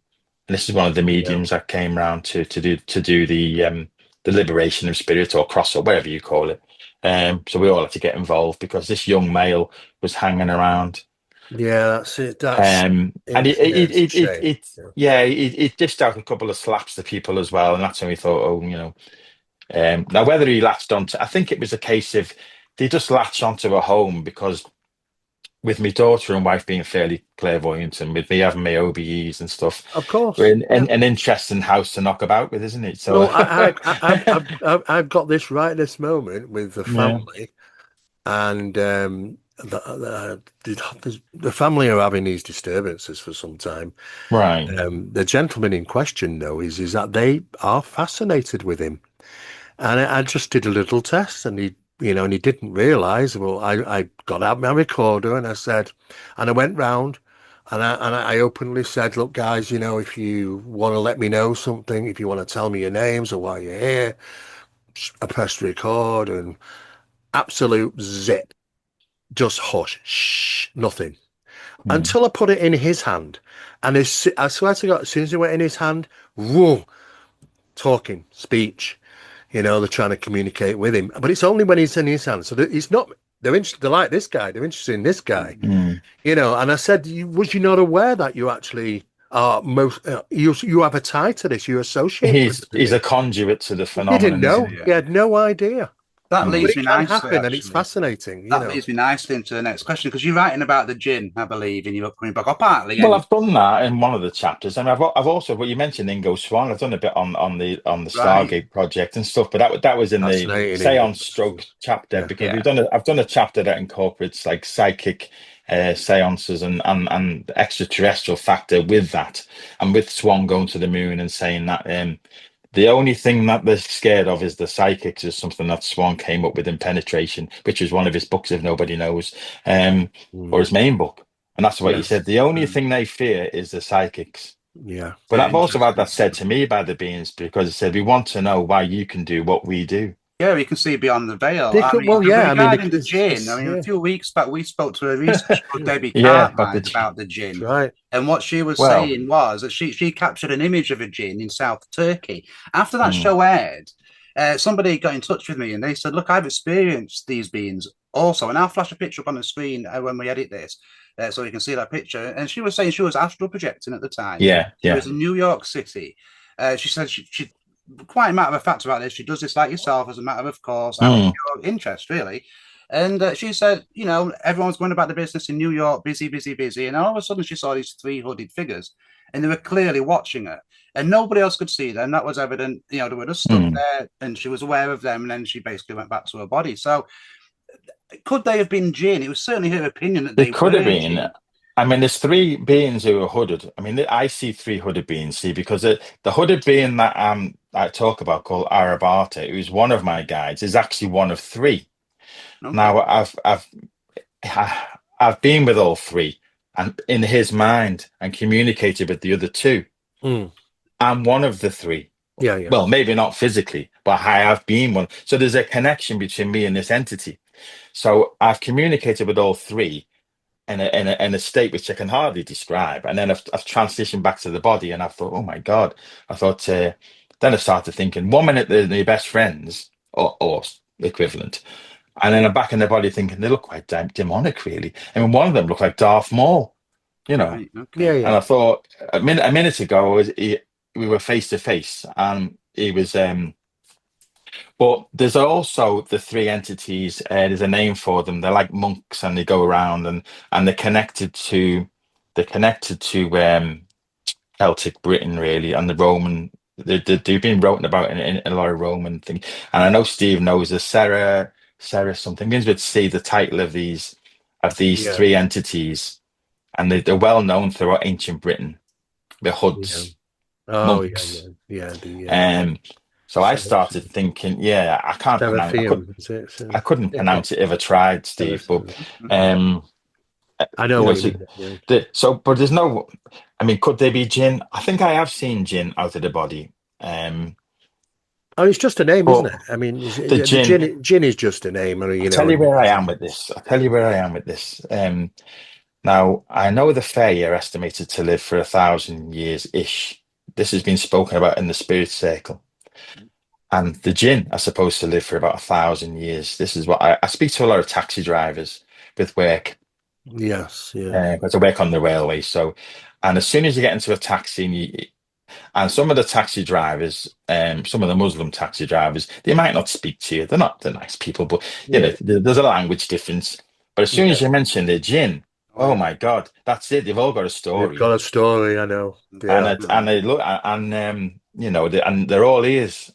C: this is one of the
B: yeah,
C: mediums that came round to do the liberation of spirit or cross or whatever you call it. So we all had to get involved because this young male was hanging around.
B: yeah. That's it. That's
C: And
B: yeah. It's a shame. Yeah.
C: it dished out a couple of slaps to people as well, and that's when we thought, oh, now whether he latched onto, I think it was a case of they just latched onto a home because with my daughter and wife being fairly clairvoyant and with me having my OBEs and stuff,
B: Of
C: we're
B: course.
C: in
B: Yeah.
C: an interesting house to knock about with, isn't it? So
B: Well, I've got this right this moment with the
C: yeah,
B: family, and the family are having these disturbances for some time.
C: right.
B: The gentleman in question, though, is that they are fascinated with him. And I just did a little test, and he didn't realize. Well, I got out my recorder and I said, and I went round and I openly said, look, guys, if you want to let me know something, if you want to tell me your names or why you're here, I pressed record and absolute zip, just hush, shh, nothing
C: Mm,
B: until I put it in his hand. And I swear to God, as soon as it went in his hand, whoa, talking, speech. They're trying to communicate with him, but it's only when he's in his hand. So it's not. They're interested. They like this guy. They're interested in this guy.
C: mm.
B: And I said, was you not aware that you actually are you have a tie to this? You associate with
C: He's
B: it.
C: a conduit to the
B: He didn't
C: phenomenon, isn't
B: know.
C: he?
B: He had no idea.
A: That
B: But
C: Mm.
A: leads
B: it
A: me
B: can
A: nicely,
B: happen, and it's
A: actually.
B: fascinating.
A: That leads me nicely into the next question because you're writing about the gin, I believe, in your upcoming book, or partly
C: Well,
A: anyway.
C: I've done that in one of the chapters, and I've also, what you mentioned, Ingo Swan. I've done a bit on the
A: Right.
C: Stargate project and stuff, but that was in the
B: Fascinating.
C: Seance stroke chapter
B: Yeah.
C: because
A: Yeah.
C: I've done a chapter that incorporates like psychic seances and extraterrestrial factor with that, and with Swan going to the moon and saying that the only thing that they're scared of is the psychics, is something that Swan came up with in Penetration, which is one of his books, if nobody knows, or his
B: Mm.
C: main book. And that's what he
B: Yes.
C: said. The only
A: Mm.
C: thing they fear is the psychics.
B: Yeah.
C: But
A: Yeah,
C: I've also had
A: interesting.
C: that said to me by the beings because it said, we want to know why you can do what we do.
A: Yeah, you can see beyond the veil.
B: They
A: I
B: could,
A: mean,
B: well, yeah. I mean,
A: regarding the gin, I
B: it's
A: mean, a
B: yeah.
A: few weeks back, we spoke to a researcher called Debbie
C: Yeah, but
A: Cartwright about the
B: That's
A: gin.
B: right.
A: And what she was
C: well,
A: saying was that she captured an image of a gin in South Turkey. After that
C: mm,
A: show aired, somebody got in touch with me and they said, "Look, I've experienced these beings also." And I'll flash a picture up on the screen when we edit this so you can see that picture. And she was saying she was astral projecting at the time.
C: yeah,
A: She
C: yeah.
A: was in New York City. She said she quite matter of fact about this. She does this like yourself as a matter of course, out of
C: Mm.
A: pure interest, really. And she said, you know, everyone's going about the business in New York, busy, busy, busy. And all of a sudden, she saw these three hooded figures, and they were clearly watching her, and nobody else could see them. That was evident. You know, they were just stood
C: Mm.
A: there, and she was aware of them. And then she basically went back to her body. So, could they have been jinn? It was certainly her opinion that they
C: It could have
A: were
C: been.
A: jinn.
C: I mean, there's three beings who are hooded. I mean, I see three hooded beings. See, because the hooded being that I talk about called Arabata, who's one of my guides, is actually one of three.
A: Okay,
C: Now, I've been with all three, and in his mind, and communicated with the other two.
B: Mm.
C: I'm one of the three.
B: Yeah, yeah.
C: Well, maybe not physically, but I have been one. So there's a connection between me and this entity. So I've communicated with all three in a state which I can hardly describe. And then I've transitioned back to the body, and I thought, oh my God. I thought, then I started thinking, 1 minute they're your best friends or equivalent. And then I'm back in the body thinking, they look quite demonic, really. I mean, one of them looked like Darth Maul, you know.
A: right,
B: Yeah,
A: okay.
C: And
B: yeah.
C: I thought, a minute ago, we were face to face, and he was. But there's also the three entities. There's a name for them. They're like monks, and they go around, and they're connected to Celtic Britain, really, and the Roman. They've been written about in a lot of Roman thing. And I know Steve knows the Sarah something begins with C. The title of these
B: Yeah.
C: three entities, and they're well known throughout ancient Britain. The
B: Yeah.
C: Hoods,
B: Oh, yeah,
C: monks.
B: yeah. Yeah, the
C: Um, so I started thinking, yeah, I can't pronounce.
B: Seraphim, is it?
C: I couldn't pronounce it if I tried, Steve. But
A: Mhm.
C: um,
B: I know
C: you know,
B: what you
C: so,
B: mean. Yeah.
C: but there's no. I mean, could they be jinn? I think I have seen jinn out of the body.
B: Oh, it's just a name, isn't
C: But
B: it? I mean,
C: the
B: the
C: jinn.
B: gin is just a name, or
C: I'll
B: you
C: tell
B: know.
C: you where I am with this. I'll tell you where I am with this. Now I know the Fae are estimated to live for 1,000 years ish. This has been spoken about in the spirit circle. And the jinn are supposed to live for about 1,000 years. This is what I speak to a lot of taxi drivers with work,
B: Yes, yeah,
C: because I work on the railway. So, and as soon as you get into a taxi, and some of the taxi drivers, some of the Muslim taxi drivers, they might not speak to you. They're not the nice people, but you
B: yeah,
C: know, there's a language difference. But as soon
B: yeah.
C: as you mention the jinn,
A: Oh
C: oh
A: yeah.
C: my God, that's it. They've all got a
B: They've
C: story,
B: got a story, I know.
C: and
B: Yeah,
C: it, and they look, and and they're all ears.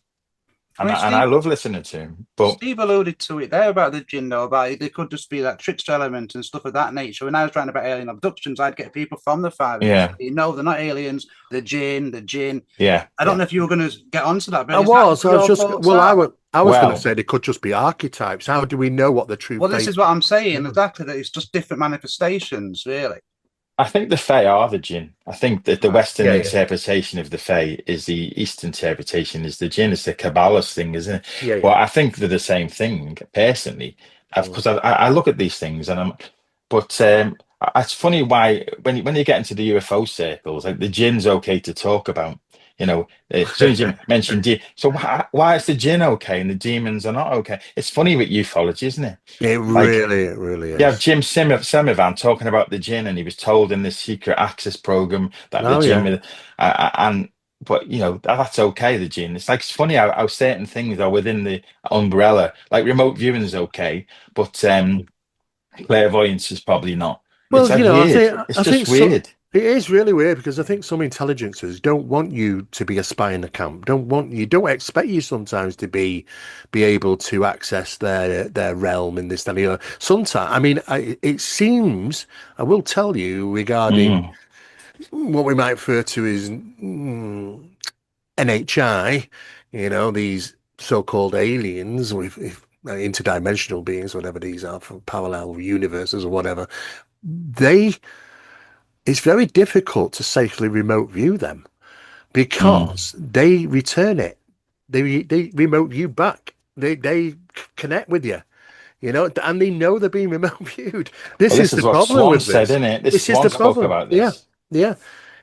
A: I
C: And
A: mean,
C: I
A: Steve,
C: love listening to him. But
A: Steve alluded to it there about the gin, though, about it. There could just be that trickster element and stuff of that nature. When I was writing about alien abductions, I'd get people from the Far East.
C: yeah,
A: You know, they're not aliens, the gin, the gin.
C: yeah,
A: I don't
C: yeah.
A: know if you were going to get onto that, but
B: I
A: is that
B: was.
A: what
B: I was
A: your
B: just.
A: thoughts
B: Well,
A: are?
B: I was going to
C: Well,
B: say they could just be archetypes. How do we know what the true
A: Well, this
B: fate?
A: is what I'm saying
B: Yeah.
A: exactly. That it's just different manifestations, really.
C: I think the Fae are the jinn. I think that the
A: Right.
C: Western
B: Yeah, yeah,
C: interpretation of the Fae is the Eastern interpretation is the jinn. It's the Kabbalist thing, isn't it?
B: yeah,
C: Well,
B: yeah.
C: I think they're the same thing, personally. Of
B: Mm.
C: course, I look at these things and but it's funny why when you get into the UFO circles, like the jinn's okay to talk about. As soon as you mention so why is the jinn okay and the demons are not okay? It's funny with ufology, isn't it? Like.
B: It really
C: You have
B: is.
C: Jim Semivan talking about the gin, and he was told in this secret access program that the
B: Oh
C: gin,
B: yeah.
C: and but that's okay. The gin. It's like it's funny how certain things are within the umbrella. Like remote viewing is okay, but clairvoyance is probably not. It's
B: Well,
C: like weird. It's
B: I think
C: just
B: so.
C: weird.
B: It is really weird because I think some intelligences don't want you to be a spy in the camp. Don't expect you sometimes to be able to access their realm in this and the other. Sometimes, I mean, it seems I will tell you regarding
C: Mm,
B: what we might refer to as NHI. These so-called aliens with interdimensional beings, whatever these are, from parallel universes or whatever. They It's very difficult to safely remote view them
C: mm,
B: because they return it. They remote view back. They connect with you, and they know they're being remote viewed. This
C: Well,
B: is
C: this
B: the
C: is what
B: problem
C: Swan
B: with
C: said,
B: this.
C: isn't it? This
B: This is the
C: Swan spoke
B: problem.
C: about
B: Yeah,
C: this.
B: yeah.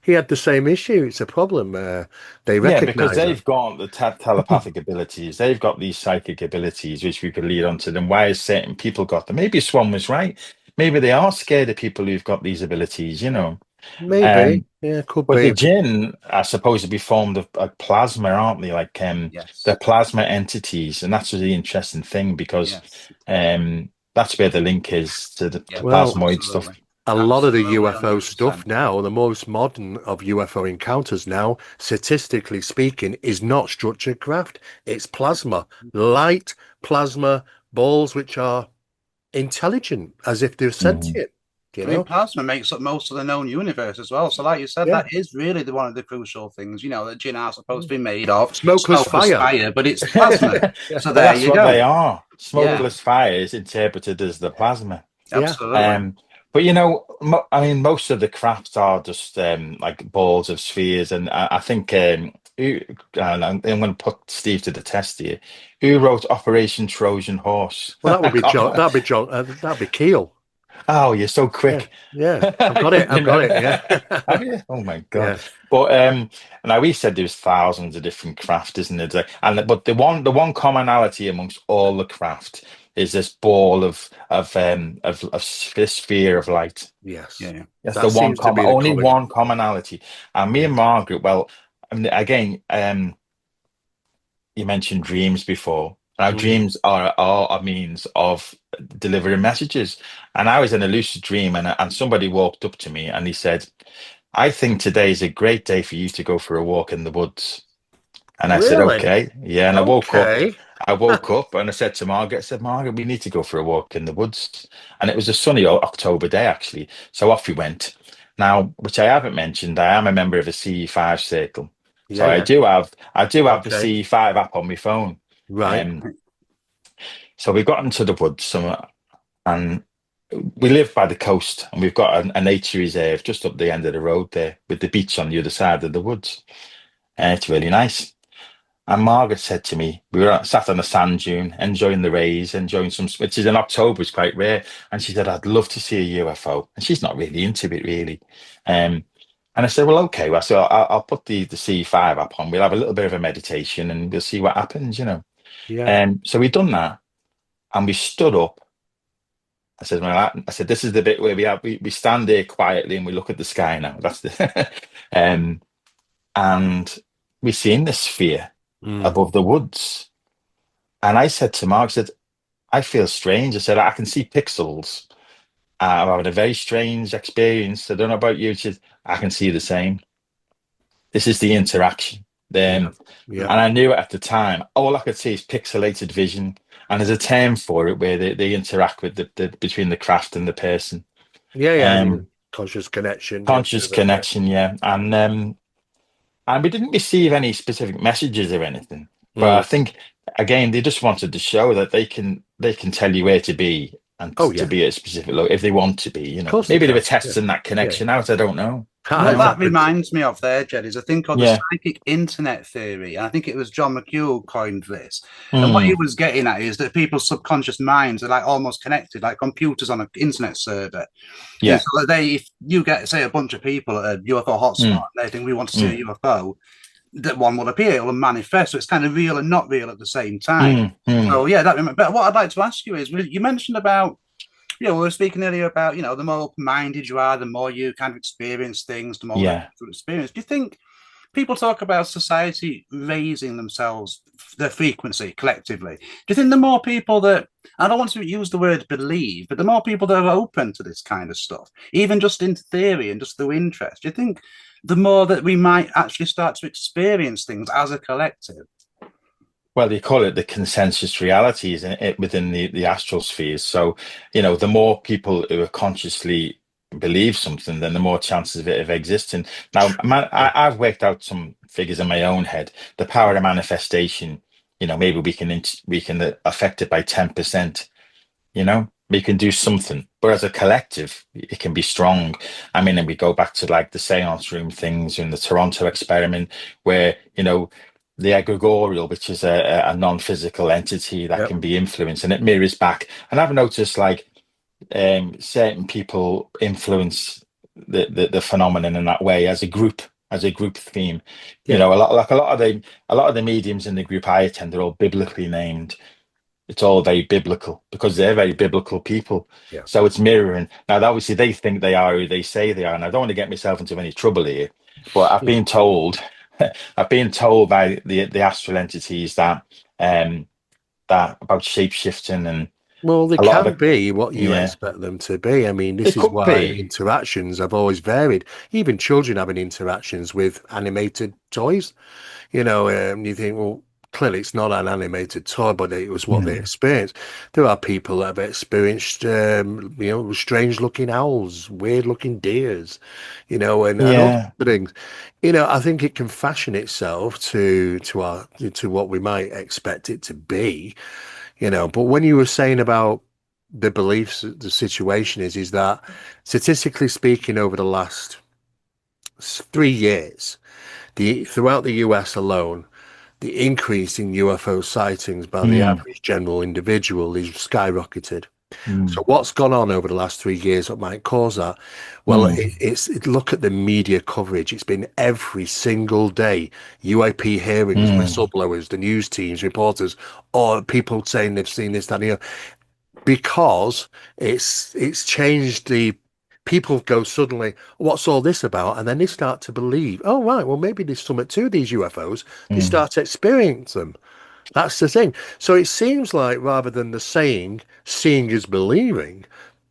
B: He had the same issue. It's a problem. They
C: Yeah, because
B: recognize it.
C: they've got the telepathic abilities, they've got these psychic abilities, which we could lead on to them. Why is certain people got them? Maybe Swan was right. Maybe they are scared of people who've got these abilities,
B: Maybe.
C: Um,
B: Yeah, could
C: but the
B: be.
C: jinn are supposed to be formed of plasma, aren't they? Like they're
A: Yes.
C: plasma entities, and that's a really interesting thing because
A: Yes.
C: that's where the link is to the
A: Yeah.
B: Well,
C: plasmoid stuff.
A: Absolutely.
B: a lot of the
A: Absolutely.
B: UFO
A: 100%.
B: stuff now, the most modern of UFO encounters now, statistically speaking, is not structured craft. It's plasma, light plasma balls, which are intelligent, as if they're
C: Mhm.
B: sentient, you
A: I mean,
B: know?
A: plasma makes up most of the known universe as well. So, like you said,
B: Yeah.
A: that is really one of the crucial things, that jinn are supposed to be made of.
B: Smokeless
A: Smokeless
B: fire.
A: fire, but it's plasma.
B: Yeah.
A: So
C: Well,
A: there
C: that's
A: you
C: what
A: go.
C: they are.
A: Yeah,
C: Smokeless fire is interpreted as the plasma.
B: Yeah.
A: absolutely.
C: Um, but I mean, most of the crafts are just like balls of spheres, and I think and I'm going to put Steve to the test here. Who wrote Operation Trojan Horse?
B: Well, that
C: I
B: would be
C: can't
B: John.
C: remember.
B: That'd be John. That'd be Keel.
C: Oh, you're so
B: Yeah.
C: quick.
B: Yeah. I've got it. I've
C: You
B: got it.
C: know?
B: Yeah.
C: Have you? Oh my God.
B: Yeah.
C: But now we said there's thousands of different craft, isn't it? And but the one commonality amongst all the craft is this ball of this sphere of light.
B: Yes.
A: Yeah, yeah.
C: That's the
B: That
C: one
B: seems to be the
C: only
B: common.
C: one commonality. And me
B: Yeah.
C: and Margaret, well, I mean, again, you mentioned dreams before. Now,
B: Mm.
C: dreams are a means of delivering messages. And I was in a lucid dream, and somebody walked up to me and he said, "I think today is a great day for you to go for a walk in the woods." And I said,
B: Really?
C: "Okay, yeah." And I woke up.
B: Okay.
C: I woke up and I said to Margaret, I said, "Margaret, we need to go for a walk in the woods." And it was a sunny October day, actually. So off we went. Now, which I haven't mentioned, I am a member of a CE5 circle. So
B: Yeah.
C: I
B: Yeah.
C: do have the
B: Okay.
C: CE5 app on my phone.
B: Right.
C: Um, so we got into the woods and we live by the coast, and we've got a nature reserve just up the end of the road there with the beach on the other side of the woods. And it's really nice. And Margaret said to me, we were sat on a sand dune, enjoying the rays, enjoying which is in October, is quite rare. And she said, "I'd love to see a UFO." And she's not really into it, really. Um, and I said, "Well, okay." Well, so I'll put the C5 app on. We'll have a little bit of a meditation and we'll see what happens.
B: Yeah.
C: So we've done that and we stood up. I said, "Well, I said, this is the bit where we stand there quietly and we look at the sky now." That's the, um, and we seen this sphere
B: Mm.
C: above the woods. And I said to Mark, I said, "I feel strange." I said, "I can see pixels. I'm having a very strange experience. I don't know about you." She said, "I can see the same. This is the interaction."
B: Yeah.
C: Then,
B: Yeah.
C: and I knew it at the time. All I could see is pixelated vision. And there's a term for it where they interact with the between the craft and the person.
B: Yeah. Yeah.
C: Um,
B: Conscious connection. Yeah.
C: conscious connection, yeah. And we didn't receive any specific messages or anything. But I
B: Mm.
C: think again, they just wanted to show that they can tell you where to be and
B: Oh
C: to
B: yeah.
C: be at a specific location if they want to be.
B: Of course they
C: Maybe they were
B: can. Yeah.
C: testing that
B: Yeah.
C: connection out. I don't know.
A: What that
B: I've been.
A: reminds me of there, Jed, is a thing called the
C: Yeah.
A: psychic internet theory. And I think it was John McHugh coined this. And what he
C: Mm,
A: was getting at is that people's subconscious minds are like almost connected, like computers on an internet server. And
C: yeah.
A: so that if you get, say, a bunch of people at a UFO hotspot,
C: Mm,
A: and they think we want to see a
C: mm,
A: UFO, that one will appear, it will manifest. So it's kind of real and not real at the same time.
C: mm.
A: So yeah, but what I'd like to ask you is, you mentioned about, we were speaking earlier about, the more open-minded you are, the more you kind of experience things, the more
C: Yeah.
A: experience. Do you think people talk about society raising themselves, their frequency collectively? Do you think the more people that, I don't want to use the word believe, but the more people that are open to this kind of stuff, even just in theory and just through interest, do you think the more that we might actually start to experience things as a collective?
C: Well, they call it the consensus realities within the astral spheres. So, the more people who are consciously believe something, then the more chances of it of existing. Now, man, I've worked out some figures in my own head. The power of manifestation, maybe we can affect it by 10%. We can do something, but as a collective, it can be strong. I mean, and we go back to like the seance room things in the Toronto experiment, where the egregorial, which is a non-physical entity that
B: Yep.
C: can be influenced, and it mirrors back. And I've noticed like certain people influence the phenomenon in that way as a group theme. You
B: Yeah.
C: know, a lot of the mediums in the group I attend are all biblically named. It's all very biblical because they're very biblical people.
B: Yeah.
C: So it's mirroring. Now, obviously, they think they are who they say they are, and I don't want to get myself into any trouble here, but I've been told, I've been told by the astral entities that that about shape shifting and
B: Well, they
C: a lot of
B: can
C: the
B: be what you
C: yeah,
B: expect them to be. I mean, this
C: it
B: is
C: could
B: why
C: be.
B: interactions have always varied. Even children having interactions with animated toys. You think, well, clearly it's not an animated toy, but it was what they
C: Mm.
B: experienced. There are people that have experienced, strange looking owls, weird looking deers, and all
C: Yeah,
B: sorts of things. I think it can fashion itself to what we might expect it to be. But when you were saying about the beliefs, the situation is that statistically speaking, over the last 3 years, the throughout the US alone, the increase in UFO sightings by the
C: mm.
B: average general individual is skyrocketed. So
C: Mm.
B: what's gone on over the last 3 years that might cause that? Well,
C: Mm.
B: look at the media coverage. It's been every single day. UAP hearings,
C: Mm.
B: whistleblowers, the news teams, reporters, or people saying they've seen this, that, and the other, because it's changed the people go suddenly, what's all this about? And then they start to believe, oh right, well maybe there's something to these UFOs. They
C: Mm.
B: start to experience them. That's the thing. So it seems like rather than the saying, seeing is believing,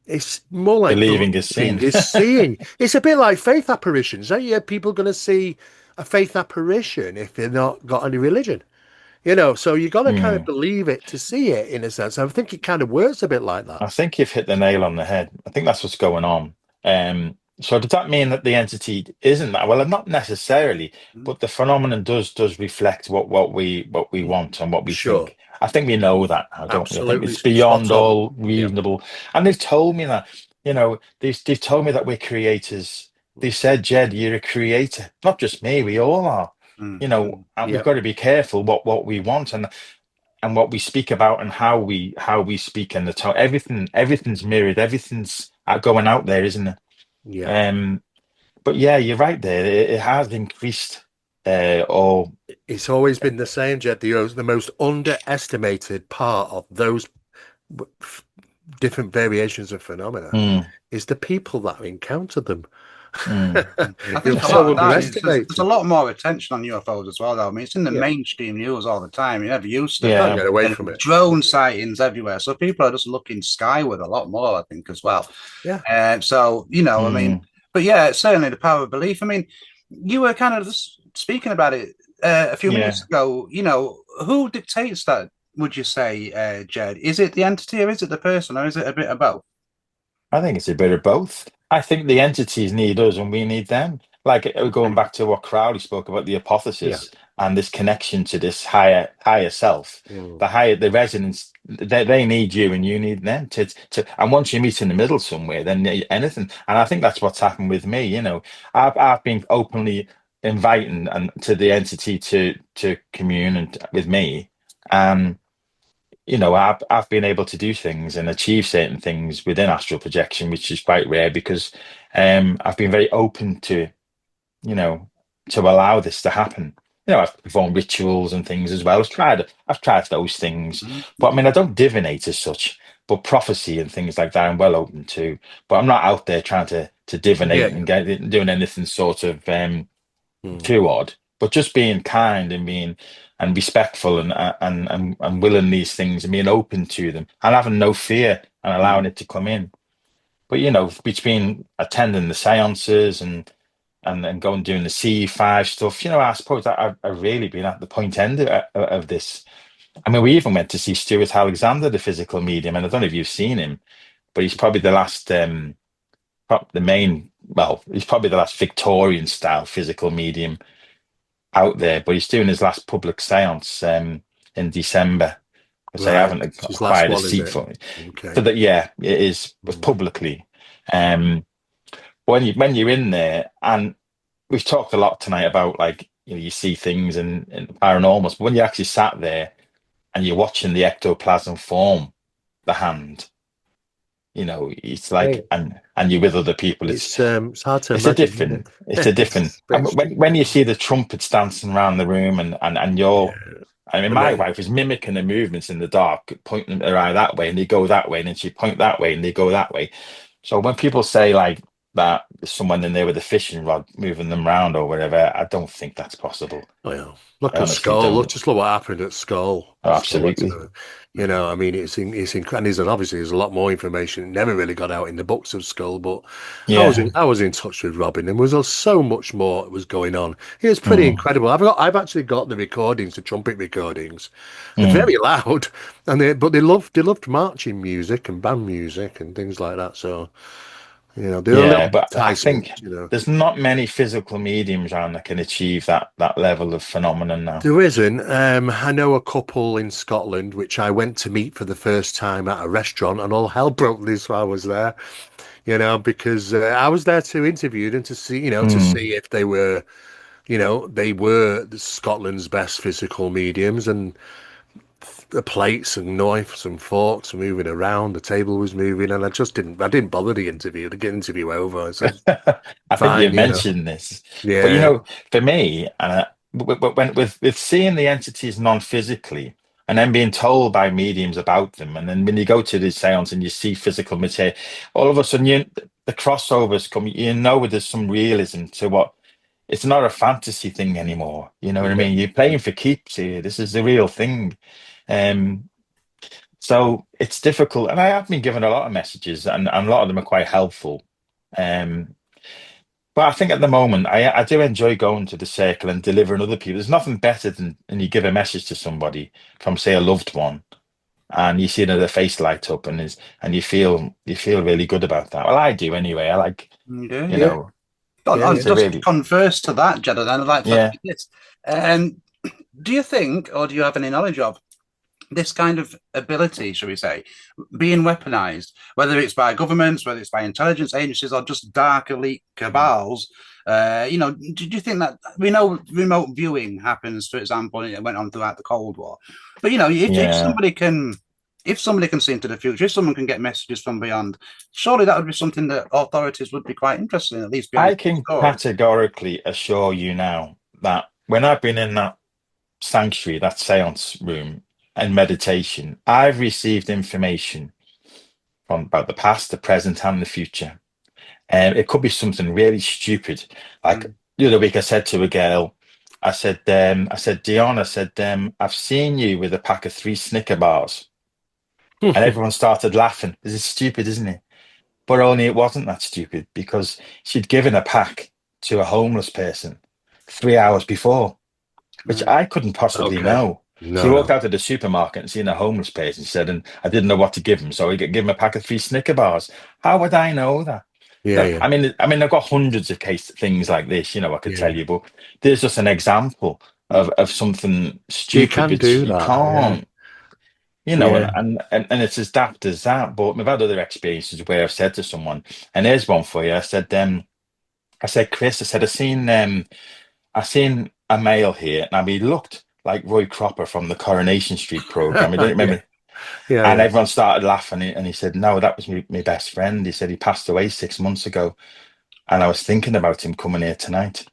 B: it's more like
C: Believing is
B: believing
C: seeing.
B: is seeing. It's a bit like faith apparitions. Are you people going to see a faith apparition if they're not got any religion? So you got to kind of
C: Mm.
B: believe it to see it in a sense. I think it kind of works a bit like that.
C: I think you've hit the nail on the head. I think that's what's going on. So does that mean that the entity isn't that? Well, not necessarily,
A: Mm.
C: but the phenomenon does reflect what we want and what we
B: Sure.
C: think. I think we know that now, don't we? I think
B: Absolutely
C: it's
B: spot
C: beyond
B: on.
C: all
B: Yeah.
C: reasonable. And they've told me that, they've told me that we're creators. They said, Jed, you're a creator. Not just me, we all are.
A: Mm. Mm.
C: And we've
B: Yeah.
C: got to be careful what we want and what we speak about and how we speak and the tone. Everything's mirrored. Everything's going out there, isn't it?
B: Yeah.
C: Um, but yeah, you're right there. It has increased. Or
B: It's always been the same, Jed. The most underestimated part of those w- f- different variations of phenomena
C: mm,
B: is the people that encounter them.
C: mm,
A: I
B: You're
A: think a lot
B: so
A: of that is there's a
B: underestimated.
A: lot more attention on UFOs as well, though. I mean, it's in the
B: Yeah.
A: mainstream news all the time. You never used to
B: Can't
C: yeah,
A: be.
B: get away
A: And
B: from it.
A: drone sightings everywhere. So people are just looking skyward a lot more, I think, as well.
B: Yeah.
A: So, I mean,
C: mm,
A: but yeah, certainly the power of belief. I mean, you were kind of just speaking about it a few
C: yeah.
A: minutes ago. Who dictates that, would you say, Jed? Is it the entity or is it the person or is it a bit of both?
C: I think it's a bit of both. I think the entities need us and we need them. Like going
A: Mm.
C: back to what Crowley spoke about, the
B: Yeah.
C: hypothesis and this connection to this higher self,
B: Mm.
C: the resonance. They need you and you need them and once you meet in the middle somewhere, then anything. And I think that's what's happened with me. I've been openly inviting and to the entity to commune and with me. I've been able to do things and achieve certain things within astral projection, which is quite rare because I've been very open you know, to allow this to happen. I've performed rituals and things as well. I've tried those things,
A: Mm.
C: but I mean, I don't divinate as such. But prophecy and things like that, I'm well open to. But I'm not out there trying to
B: Yeah.
C: divinate
B: Yeah.
C: and doing anything sort of
B: Mm.
C: too odd, but just being kind and being and respectful and willing these things and being open to them and having no fear and allowing
A: Mm.
C: it to come in. But between attending the seances and going doing the CE5 stuff, I suppose that I've really been at the point end of this. I mean, we even went to see Stuart Alexander, the physical medium, and I don't know if you've seen him, but he's probably the last the main well, he's probably the last Victorian style physical medium out there, but he's doing his last public seance in December. Because I
B: Right.
C: haven't
B: It's his last
C: acquired a
B: one, is
C: seat
B: it?
C: for it. So
B: Okay.
C: that yeah, it is
B: Mm.
C: publicly. Um, when you're in there, and we've talked a lot tonight about like you see things and paranormals, but when you actually sat there and you're watching the ectoplasm form the hand, it's like,
B: Hey,
C: and you're with other people.
B: it's hard to
C: It's a
B: imagine, isn't
C: different, it's a
B: it?
C: different.
B: It's a
C: I
B: bit
C: mean,
B: strange.
C: when you see the trumpets dancing around the room, and
B: Yeah.
C: I mean,
B: And
C: my
B: then,
C: wife is mimicking the movements in the dark, pointing them around that way, and they go that way, and then she point that way, and they go that way. So when people say like that, there's someone in there with a fishing rod moving them around or whatever, I don't think that's possible.
B: well,
C: I
B: look at
C: honestly
B: Skull.
C: don't.
B: Look what happened at Skull.
C: Oh,
B: So it's,
C: absolutely.
B: I mean, it's incredible. And obviously, there's a lot more information. It never really got out in the books of Skull, but
C: Yeah.
B: I was in touch with Robin, and there was so much more that was going on. It was pretty
C: Mm,
B: incredible. I've actually got the recordings, the trumpet recordings. They're
C: mm.
B: very loud, but they loved marching music and band music and things like that. So they're a little
C: Yeah, but I think
B: enticement.
C: there's not many physical mediums around that can achieve that level of phenomenon now.
B: There isn't. I know a couple in Scotland, which I went to meet for the first time at a restaurant, and all hell broke loose while I was there. Because I was there to interview them to see, to
C: Mm.
B: see if they were, they were Scotland's best physical mediums, and the plates and knives and forks were moving around, the table was moving, and I didn't bother the interview. To get interview over, I said,
C: I think you
B: fine,
C: mentioned this, but
B: yeah,
C: for me, when with seeing the entities non-physically and then being told by mediums about them, and then when you go to the seance and you see physical material, all of a sudden the crossovers come. There's some realism to what. It's not a fantasy thing anymore. You know what I
B: yeah,
C: mean? You're playing for keeps here. This is the real thing. Um, so it's difficult, and I have been given a lot of messages, and a lot of them are quite helpful. Um, but I think at the moment, I do enjoy going to the circle and delivering other people. There's nothing better than you give a message to somebody from, say, a loved one, and you see their face light up, and you feel really good about that. Well, I do anyway. I like,
A: Yeah,
C: you
A: yeah.
B: yeah,
C: know,
B: yeah, yeah.
C: it's a
A: Just
C: really,
A: converse to that, Jeddah, then I'd like to ask
C: yeah.
A: you this. Um, do you think, or do you have any knowledge of this kind of ability, shall we say, being weaponized, whether it's by governments, whether it's by intelligence agencies, or just dark elite cabals? Do you think that we know remote viewing happens, for example, and it went on throughout the Cold War? But if
C: Yeah,
A: somebody can see into the future, if someone can get messages from beyond, surely that would be something that authorities would be quite interested in, at least behind
C: I
A: the
C: can
A: story.
C: categorically assure you now that when I've been in that sanctuary, that seance room, and meditation, I've received information from about the past, the present, and the future. And it could be something really stupid. Like
A: Mm.
C: the other week, I said to a girl, Dion, I've seen you with a pack of 3 Snicker bars. And everyone started laughing. This is stupid, isn't it? But only it wasn't that stupid because she'd given a pack to a homeless person 3 hours before, which
A: Right.
C: I couldn't possibly
B: Okay,
C: know. She
B: no,
C: walked
B: no,
C: out of the supermarket and seen a homeless person. She said, and I didn't know what to give him, so I gave him a pack of 3 Snicker bars. How would I know that?
B: yeah,
C: No,
B: yeah,
C: I mean, I've got hundreds of things like this. I could tell
B: yeah.
C: you, but there's just an example
A: Mm.
C: of something
B: You
C: stupid,
B: can
C: which
B: do
C: you
B: that, yeah,
C: can't.
B: yeah.
C: And it's as daft as that. But I've had other experiences where I've said to someone, and here's one for you. I said, Chris, I seen a male here. Now he looked like Roy Cropper from the Coronation Street program. I don't
B: Yeah,
C: remember.
B: yeah,
C: And
B: yeah.
C: everyone started laughing, and he said, "No, that was my best friend." He said he passed away 6 months ago, and I was thinking about him coming here tonight.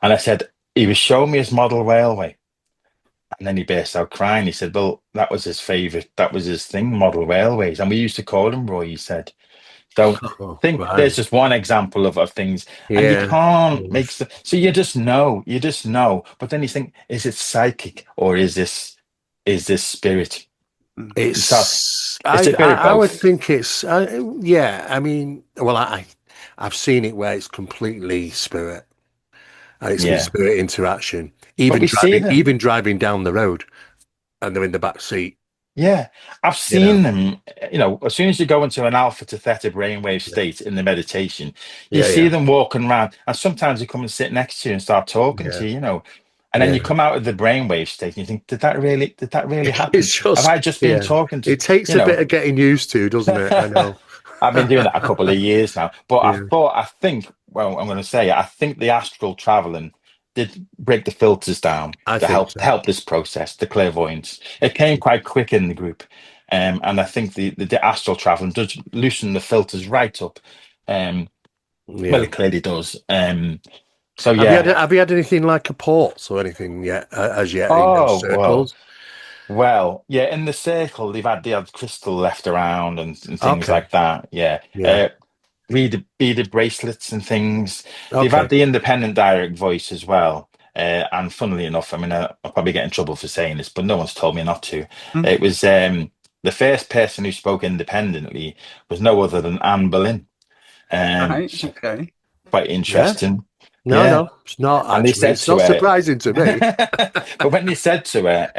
C: And I said, he was showing me his model railway. And then he burst out crying. He said, well, that was his favorite. That was his thing, model railways. And we used to call him Roy, he said. So
B: Oh,
C: I think there's
B: right.
C: just one example of things. And you
B: Yeah.
C: can't
B: Mm.
C: make so you just know. But then you think, is it psychic or is this spirit?
A: Mm.
C: You start,
B: It's
C: it's a bit of
B: I would
C: both.
B: think it's yeah. I mean, well, I've seen it where it's completely spirit, and it's been
C: Yeah.
B: spirit interaction.
C: But we see them.
B: Even driving down the road, and they're in the back seat.
C: Yeah, I've
B: You know.
C: seen them. As soon as you go into an alpha to theta brainwave
B: Yeah.
C: state in the meditation, you
B: Yeah.
C: see
B: Yeah.
C: them walking around, and sometimes they come and sit next to you and start talking
B: Yeah.
C: to you. And then you
B: Yeah.
C: come out of the brainwave state and you think, did that really happen?
B: It's
C: Have
B: just
C: I just been
B: yeah.
C: talking to
B: It takes
C: you
B: a bit
C: know?
B: of getting used to, doesn't it? I know.
C: I've been doing that a couple of years now, but
B: Yeah.
C: I think, well, I'm going to say, I think the astral traveling did break the filters down
B: I
C: to
B: think
C: help
B: so.
C: this process, the clairvoyance. It came quite quick in the group, and I think the astral traveling does loosen the filters right up. Well,
B: Yeah.
C: it clearly does. So
B: Have you had anything like reports or anything yet as yet in those
C: Oh well.
B: circles?
C: Well, yeah, in the circle they had crystal left around and things
B: Okay.
C: like that. Yeah.
B: Yeah.
C: Beaded bracelets and things. They've had
B: Okay.
C: the independent direct voice as well. And funnily enough, I mean, I'll probably get in trouble for saying this, but no one's told me not to.
A: Hmm.
C: It was the first person who spoke independently was no other than Anne Boleyn.
A: Right.
C: So
A: Okay.
C: quite
B: Yeah.
C: interesting.
B: No,
C: Yeah.
B: no, it's not
C: And they
B: actually.
C: said
B: It's
C: to
B: not
C: her,
B: surprising to me.
C: but when they said to her,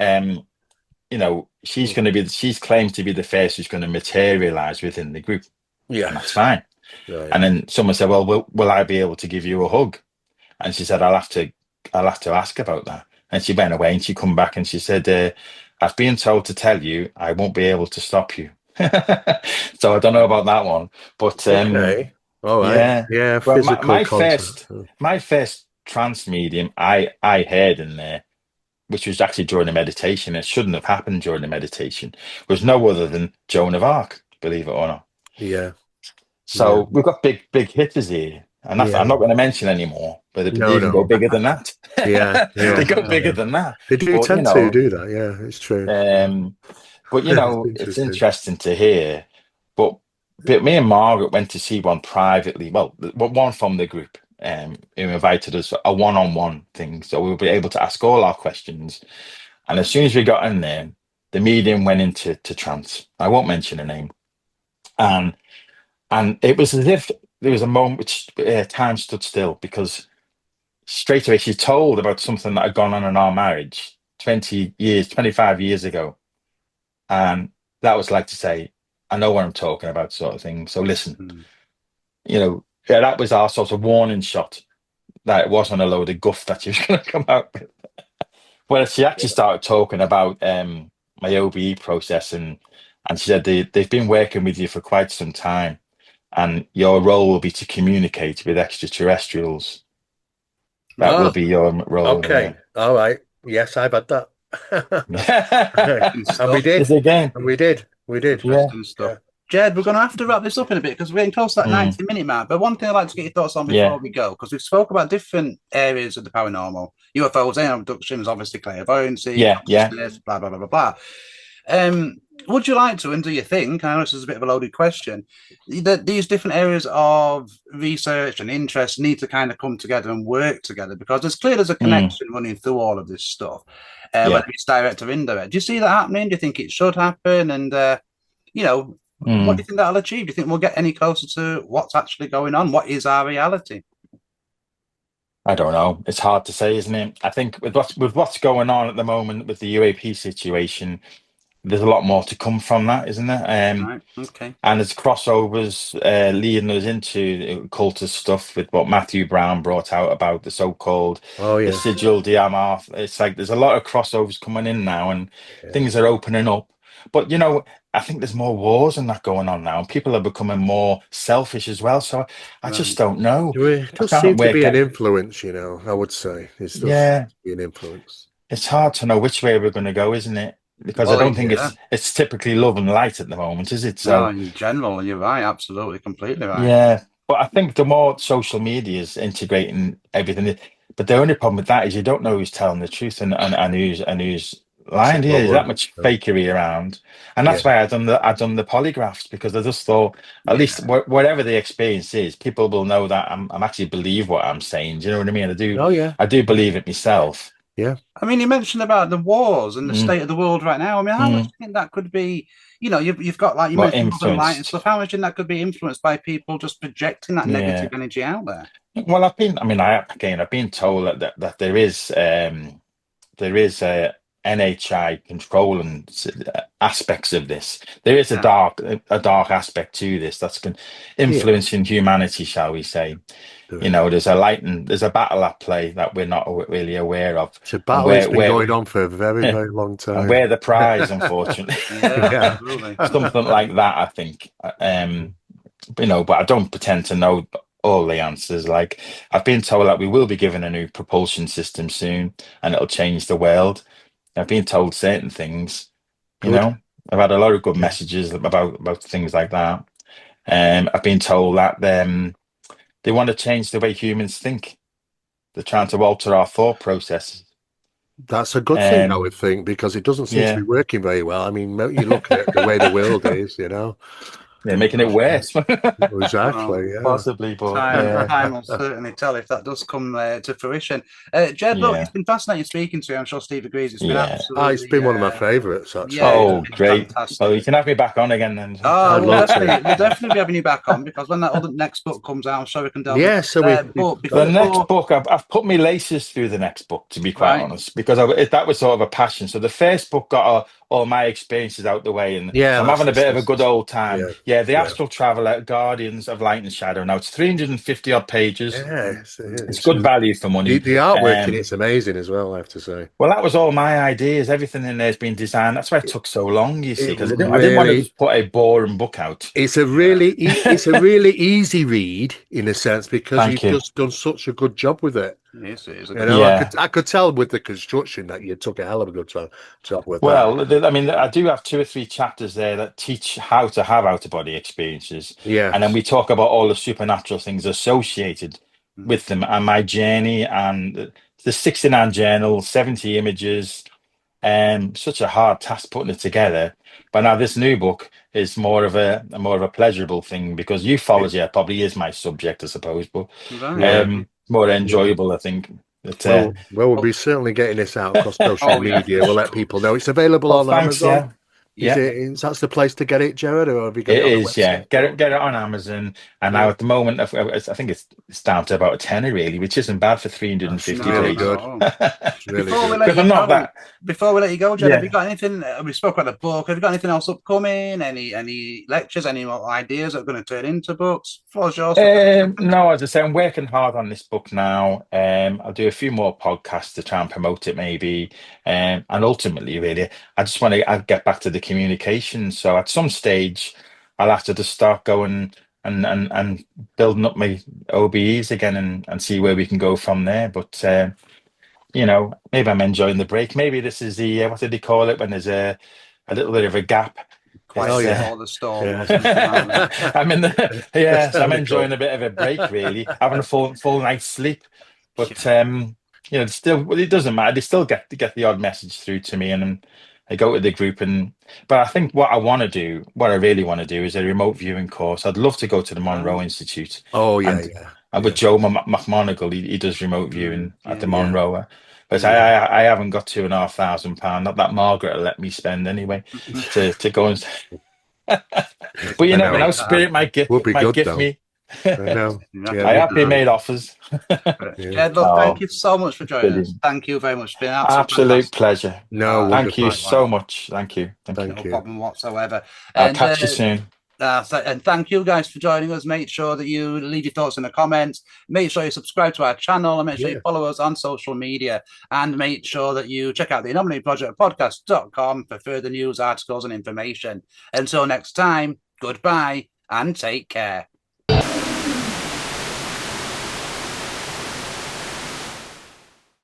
C: she's claimed to be the first who's going to materialize within the group,
B: Yeah.
C: and that's fine.
B: Right.
C: And then someone said, "Well, will I be able to give you a hug?" And she said, I'll have to ask about that." And she went away and she come back and she said, "I've been told to tell you I won't be able to stop you." So I don't know about that one, but
B: Okay. All right.
C: yeah.
B: Yeah.
C: Well,
B: Physical contact.
C: my first trance medium I heard in there, which was actually during a meditation. It shouldn't have happened during the meditation. Was no other than Joan of Arc, believe it or not.
B: Yeah. Yeah.
C: So we've got big hitters here, and that's, I'm
B: Yeah.
C: not going to mention anymore, but they
B: No,
C: even go
B: no.
C: bigger than that.
B: Yeah.
C: They
B: Yeah.
C: go bigger
B: Yeah.
C: than that.
B: They do
C: But
B: tend to do that. Yeah, it's true.
C: um,
B: It's
C: it's
B: interesting.
C: interesting to hear. But me and Margaret went to see one privately. Well, one from the group, who invited us for a one-on-one thing, so we will be able to ask all our questions. And as soon as we got in there, the medium went into trance. I won't mention the name, and it was as if there was a moment which time stood still, because straight away she told about something that had gone on in our marriage 20 years, 25 years ago. And that was like to say, I know what I'm talking about, sort of thing. So listen,
A: Hmm.
C: yeah, that was our sort of warning shot that it wasn't a load of guff that she was going to come out with. Well, she actually started talking about my OBE process, and she said they've been working with you for quite some time, and your role will be to communicate with extraterrestrials. That will
B: Oh,
C: be your role, yeah.
B: okay. All right. Yes, I've had that.
A: Interesting
B: And we
A: stuff.
C: Is
B: did.
C: it again?
B: And we did. We did.
C: Yeah.
A: Interesting stuff.
B: Yeah.
A: Jed, we're going to have to wrap this up in a bit because we're getting close to that
C: Mm,
A: 90-minute mark. But one thing I'd like to get your thoughts on before
C: yeah.
A: we go, because we've spoke about different areas of the paranormal, UFOs, alien abductions, obviously clairvoyancy,
C: Yeah. Yeah.
A: consciousness, blah, blah, blah, blah, blah. Would you like to, and do you think, I know this is a bit of a loaded question, that these different areas of research and interest need to kind of come together and work together? Because there's a
C: Mm,
A: connection running through all of this stuff,
C: yeah.
A: whether it's direct or indirect. Do you see that happening? Do you think it should happen? And, what do you
C: Mm.
A: think that'll achieve? Do you think we'll get any closer to what's actually going on? What is our reality?
C: I don't know. It's hard to say, isn't it? I think with what's going on at the moment with the UAP situation, there's a lot more to come from that, isn't there?
A: Right. Okay.
C: And there's crossovers leading us into cultist stuff with what Matthew Brown brought out about the so-called
B: Oh,
C: the
B: yeah.
C: sigil DMR. It's like there's a lot of crossovers coming in now, and
B: Yeah.
C: things are opening up. But I think there's more wars and that going on now, and people are becoming more selfish as well. So I just
A: Right.
C: don't know.
B: It
C: I
B: does seem
C: can't
B: to
C: work
B: be an
C: out.
B: influence, I would say. It does seem
C: Yeah,
B: to be an influence.
C: it's hard to know which way we're going to go, isn't it? Because I
A: Well,
C: don't think
A: yeah.
C: it's typically love and light at the moment, is it?
A: No,
C: So.
A: in general, you're right. Absolutely, completely right.
C: Yeah, but I think the more social media is integrating everything, but the only problem with that is you don't know who's telling the truth and who's
B: That's the
C: lying. There's that
B: problem.
C: much fakery around, and
B: Yeah.
C: that's why I done the polygraphs, because I just thought at
A: Yeah.
C: least whatever the experience is, people will know that I'm actually believe what I'm saying. Do you know what I mean?
B: Oh, yeah.
C: I do believe it myself.
B: Yeah.
A: I mean, you mentioned about the wars and the
C: Mm,
A: state of the world right now. I mean, how much do
C: mm.
A: you think that could be? You've got, like you
C: What
A: mentioned, love and light and
C: influenced?
A: stuff. How much do you think that could be influenced by people just projecting that negative
C: Yeah.
A: energy out there?
C: Well, I've been told that there is a NHI control and aspects of this. There is
A: Yeah.
C: a dark aspect to this that's
B: Yeah.
C: influencing humanity, shall we say?
B: There is.
C: There's a light and there's a battle at play that we're not really aware of,
B: It's a
C: and
B: battle that's been going on for a very, very long
C: and
B: time.
C: we're the prize, unfortunately.
A: Yeah,
B: Yeah.
A: absolutely.
C: Something like that, I think. But I don't pretend to know all the answers. Like, I've been told that we will be given a new propulsion system soon, and it'll change the world. I've been told certain things, you
B: Good.
C: know. I've had a lot of good
B: Yeah.
C: messages about things like that. I've been told that they want to change the way humans think. They're trying to alter our thought process.
B: That's a good thing, I would think, because it doesn't seem to be
C: Yeah,
B: working very well. I mean, you look at the way the world is, you know.
C: they're making it worse.
A: Well,
B: Exactly, yeah.
C: Possibly, but
A: time
C: yeah,
A: time will certainly tell if that does come to fruition. Jed, look,
C: yeah,
A: it's been fascinating speaking to you. I'm sure Steve agrees. It's been
C: yeah.
B: It's
A: absolutely,
B: been one of my favorites,
A: yeah,
B: actually.
A: it's
B: Yeah.
C: Oh,
A: been
C: great. Well,
A: fantastic.
C: you can have me back on again then.
A: Oh,
B: I'd love to.
A: we'll definitely be having you back on, because when that other next book comes out, I'm sure we can delve into
B: Yeah, so
A: there.
B: we
A: But
C: The next
A: before,
C: book, I've put my laces through the next book, to be quite
A: right,
C: honest, because that was sort of a passion. So the first book got all my experiences out the way, and
B: yeah,
C: I'm
B: that's
C: having a
B: this,
C: bit of a
B: this,
C: good
B: this.
C: old time.
B: Yeah,
C: Yeah, The
B: yeah.
C: Astral Traveler, Guardians of Light and Shadow. Now it's 350 odd pages.
B: Yeah,
C: It's good value for money.
B: the artwork in it's amazing as well, I have to say.
C: Well, that was all my ideas. Everything in there's been designed. That's why it took so long, you see,
B: It
C: because I didn't want to
B: really
C: just put a boring book out.
B: it's a
A: yeah,
B: really it's a really easy read in a sense because
C: Thank
B: you've
C: you.
B: just done such a good job with it.
A: it is a
B: You
A: good
B: know,
A: book.
C: Yeah.
B: I could tell with the construction that you took a hell of a good job with that.
C: Well, I mean, I do have 2 or 3 chapters there that teach how to have out-of-body experiences. And then
B: Yes.
C: we talk about all the supernatural things associated
A: Mm.
C: with them and my journey and the 69 journals, 70 images, such a hard task putting it together. But now this new book is more of a pleasurable thing because ufology probably is my subject, I suppose, but
A: Right.
B: Yeah.
C: more
B: Yeah.
C: enjoyable, I think. But,
B: We'll
A: Oh,
B: be certainly getting this out across social
A: oh yeah.
B: media. We'll let people know it's available
C: well,
B: on
C: thanks,
B: Amazon.
C: yeah.
B: Is
C: Yeah.
B: that's the place to get it, Jared, or have you got
C: It
B: it on a
C: is, yeah.
B: website?
C: Get it on Amazon, and now
B: Yeah,
C: at the moment, I think it's down to about a tenner, really, which isn't bad for
B: that's
C: 350
A: No,
B: really
A: not at
C: pages.
B: good.
A: all.
B: It's really
A: Before we
B: good.
A: let
C: Because
A: you
C: I'm not
A: go,
C: that,
A: Jed, have you
C: yeah.
A: got anything? We spoke about the book. Have you got anything else upcoming? Any lectures? Any more ideas that are going to turn into books? Floor's yours for 30 seconds.
C: No, as I say, I'm working hard on this book now. I'll do a few more podcasts to try and promote it, maybe. And ultimately, really, I just want to get back to the communication. So at some stage, I'll have to just start going and building up my OBEs again and see where we can go from there. But maybe I'm enjoying the break. Maybe this is the what did they call it when there's a little bit of a gap.
B: Oh
A: Quiet
C: It's
B: yeah,
A: before the storm
B: yeah.
A: or something like that.
C: I'm in the yes, I'm
B: Technical.
C: enjoying a bit of a break, really, having a full night's sleep. But
A: Yeah.
C: still, well, it doesn't matter. They still get the odd message through to me, and then I go to the group. But I think what I really want to do, is a remote viewing course. I'd love to go to the Monroe
A: Right.
C: Institute,
B: Oh yeah,
C: and
B: yeah,
C: and with
B: yeah,
C: Joe McMonagle, he does remote viewing at the
A: Yeah.
B: yeah,
C: Monroe. But
B: yeah.
C: I haven't got £2,500. Not that Margaret will let me spend anyway to go and. But you
B: I
C: never
B: know.
C: know. Spirit might
B: Would be good
C: gift
B: though.
C: me.
B: I know.
A: You
B: Yeah,
A: reckon
C: I
B: it
A: you
B: would
C: have
B: be
C: been
A: can?
B: good.
C: made offers.
B: Yeah.
A: Jed, look, thank
C: Oh,
A: you so much for joining us.
C: brilliant.
A: Thank you very much. It's been absolutely
C: Absolute
A: fantastic.
C: pleasure.
B: No,
C: Thank you
B: wonderful.
C: so
A: Likewise.
C: much. Thank you. Thank you.
B: Thank
A: No
B: you.
A: problem whatsoever.
C: I'll
A: And
C: catch you soon.
A: and thank you guys for joining us. Make sure that you leave your thoughts in the comments. Make sure you subscribe to our channel and make sure you
B: Yeah.
A: follow us on social media. And make sure that you check out the Anomaly Project podcast.com for further news, articles, and information. Until next time, goodbye and take care.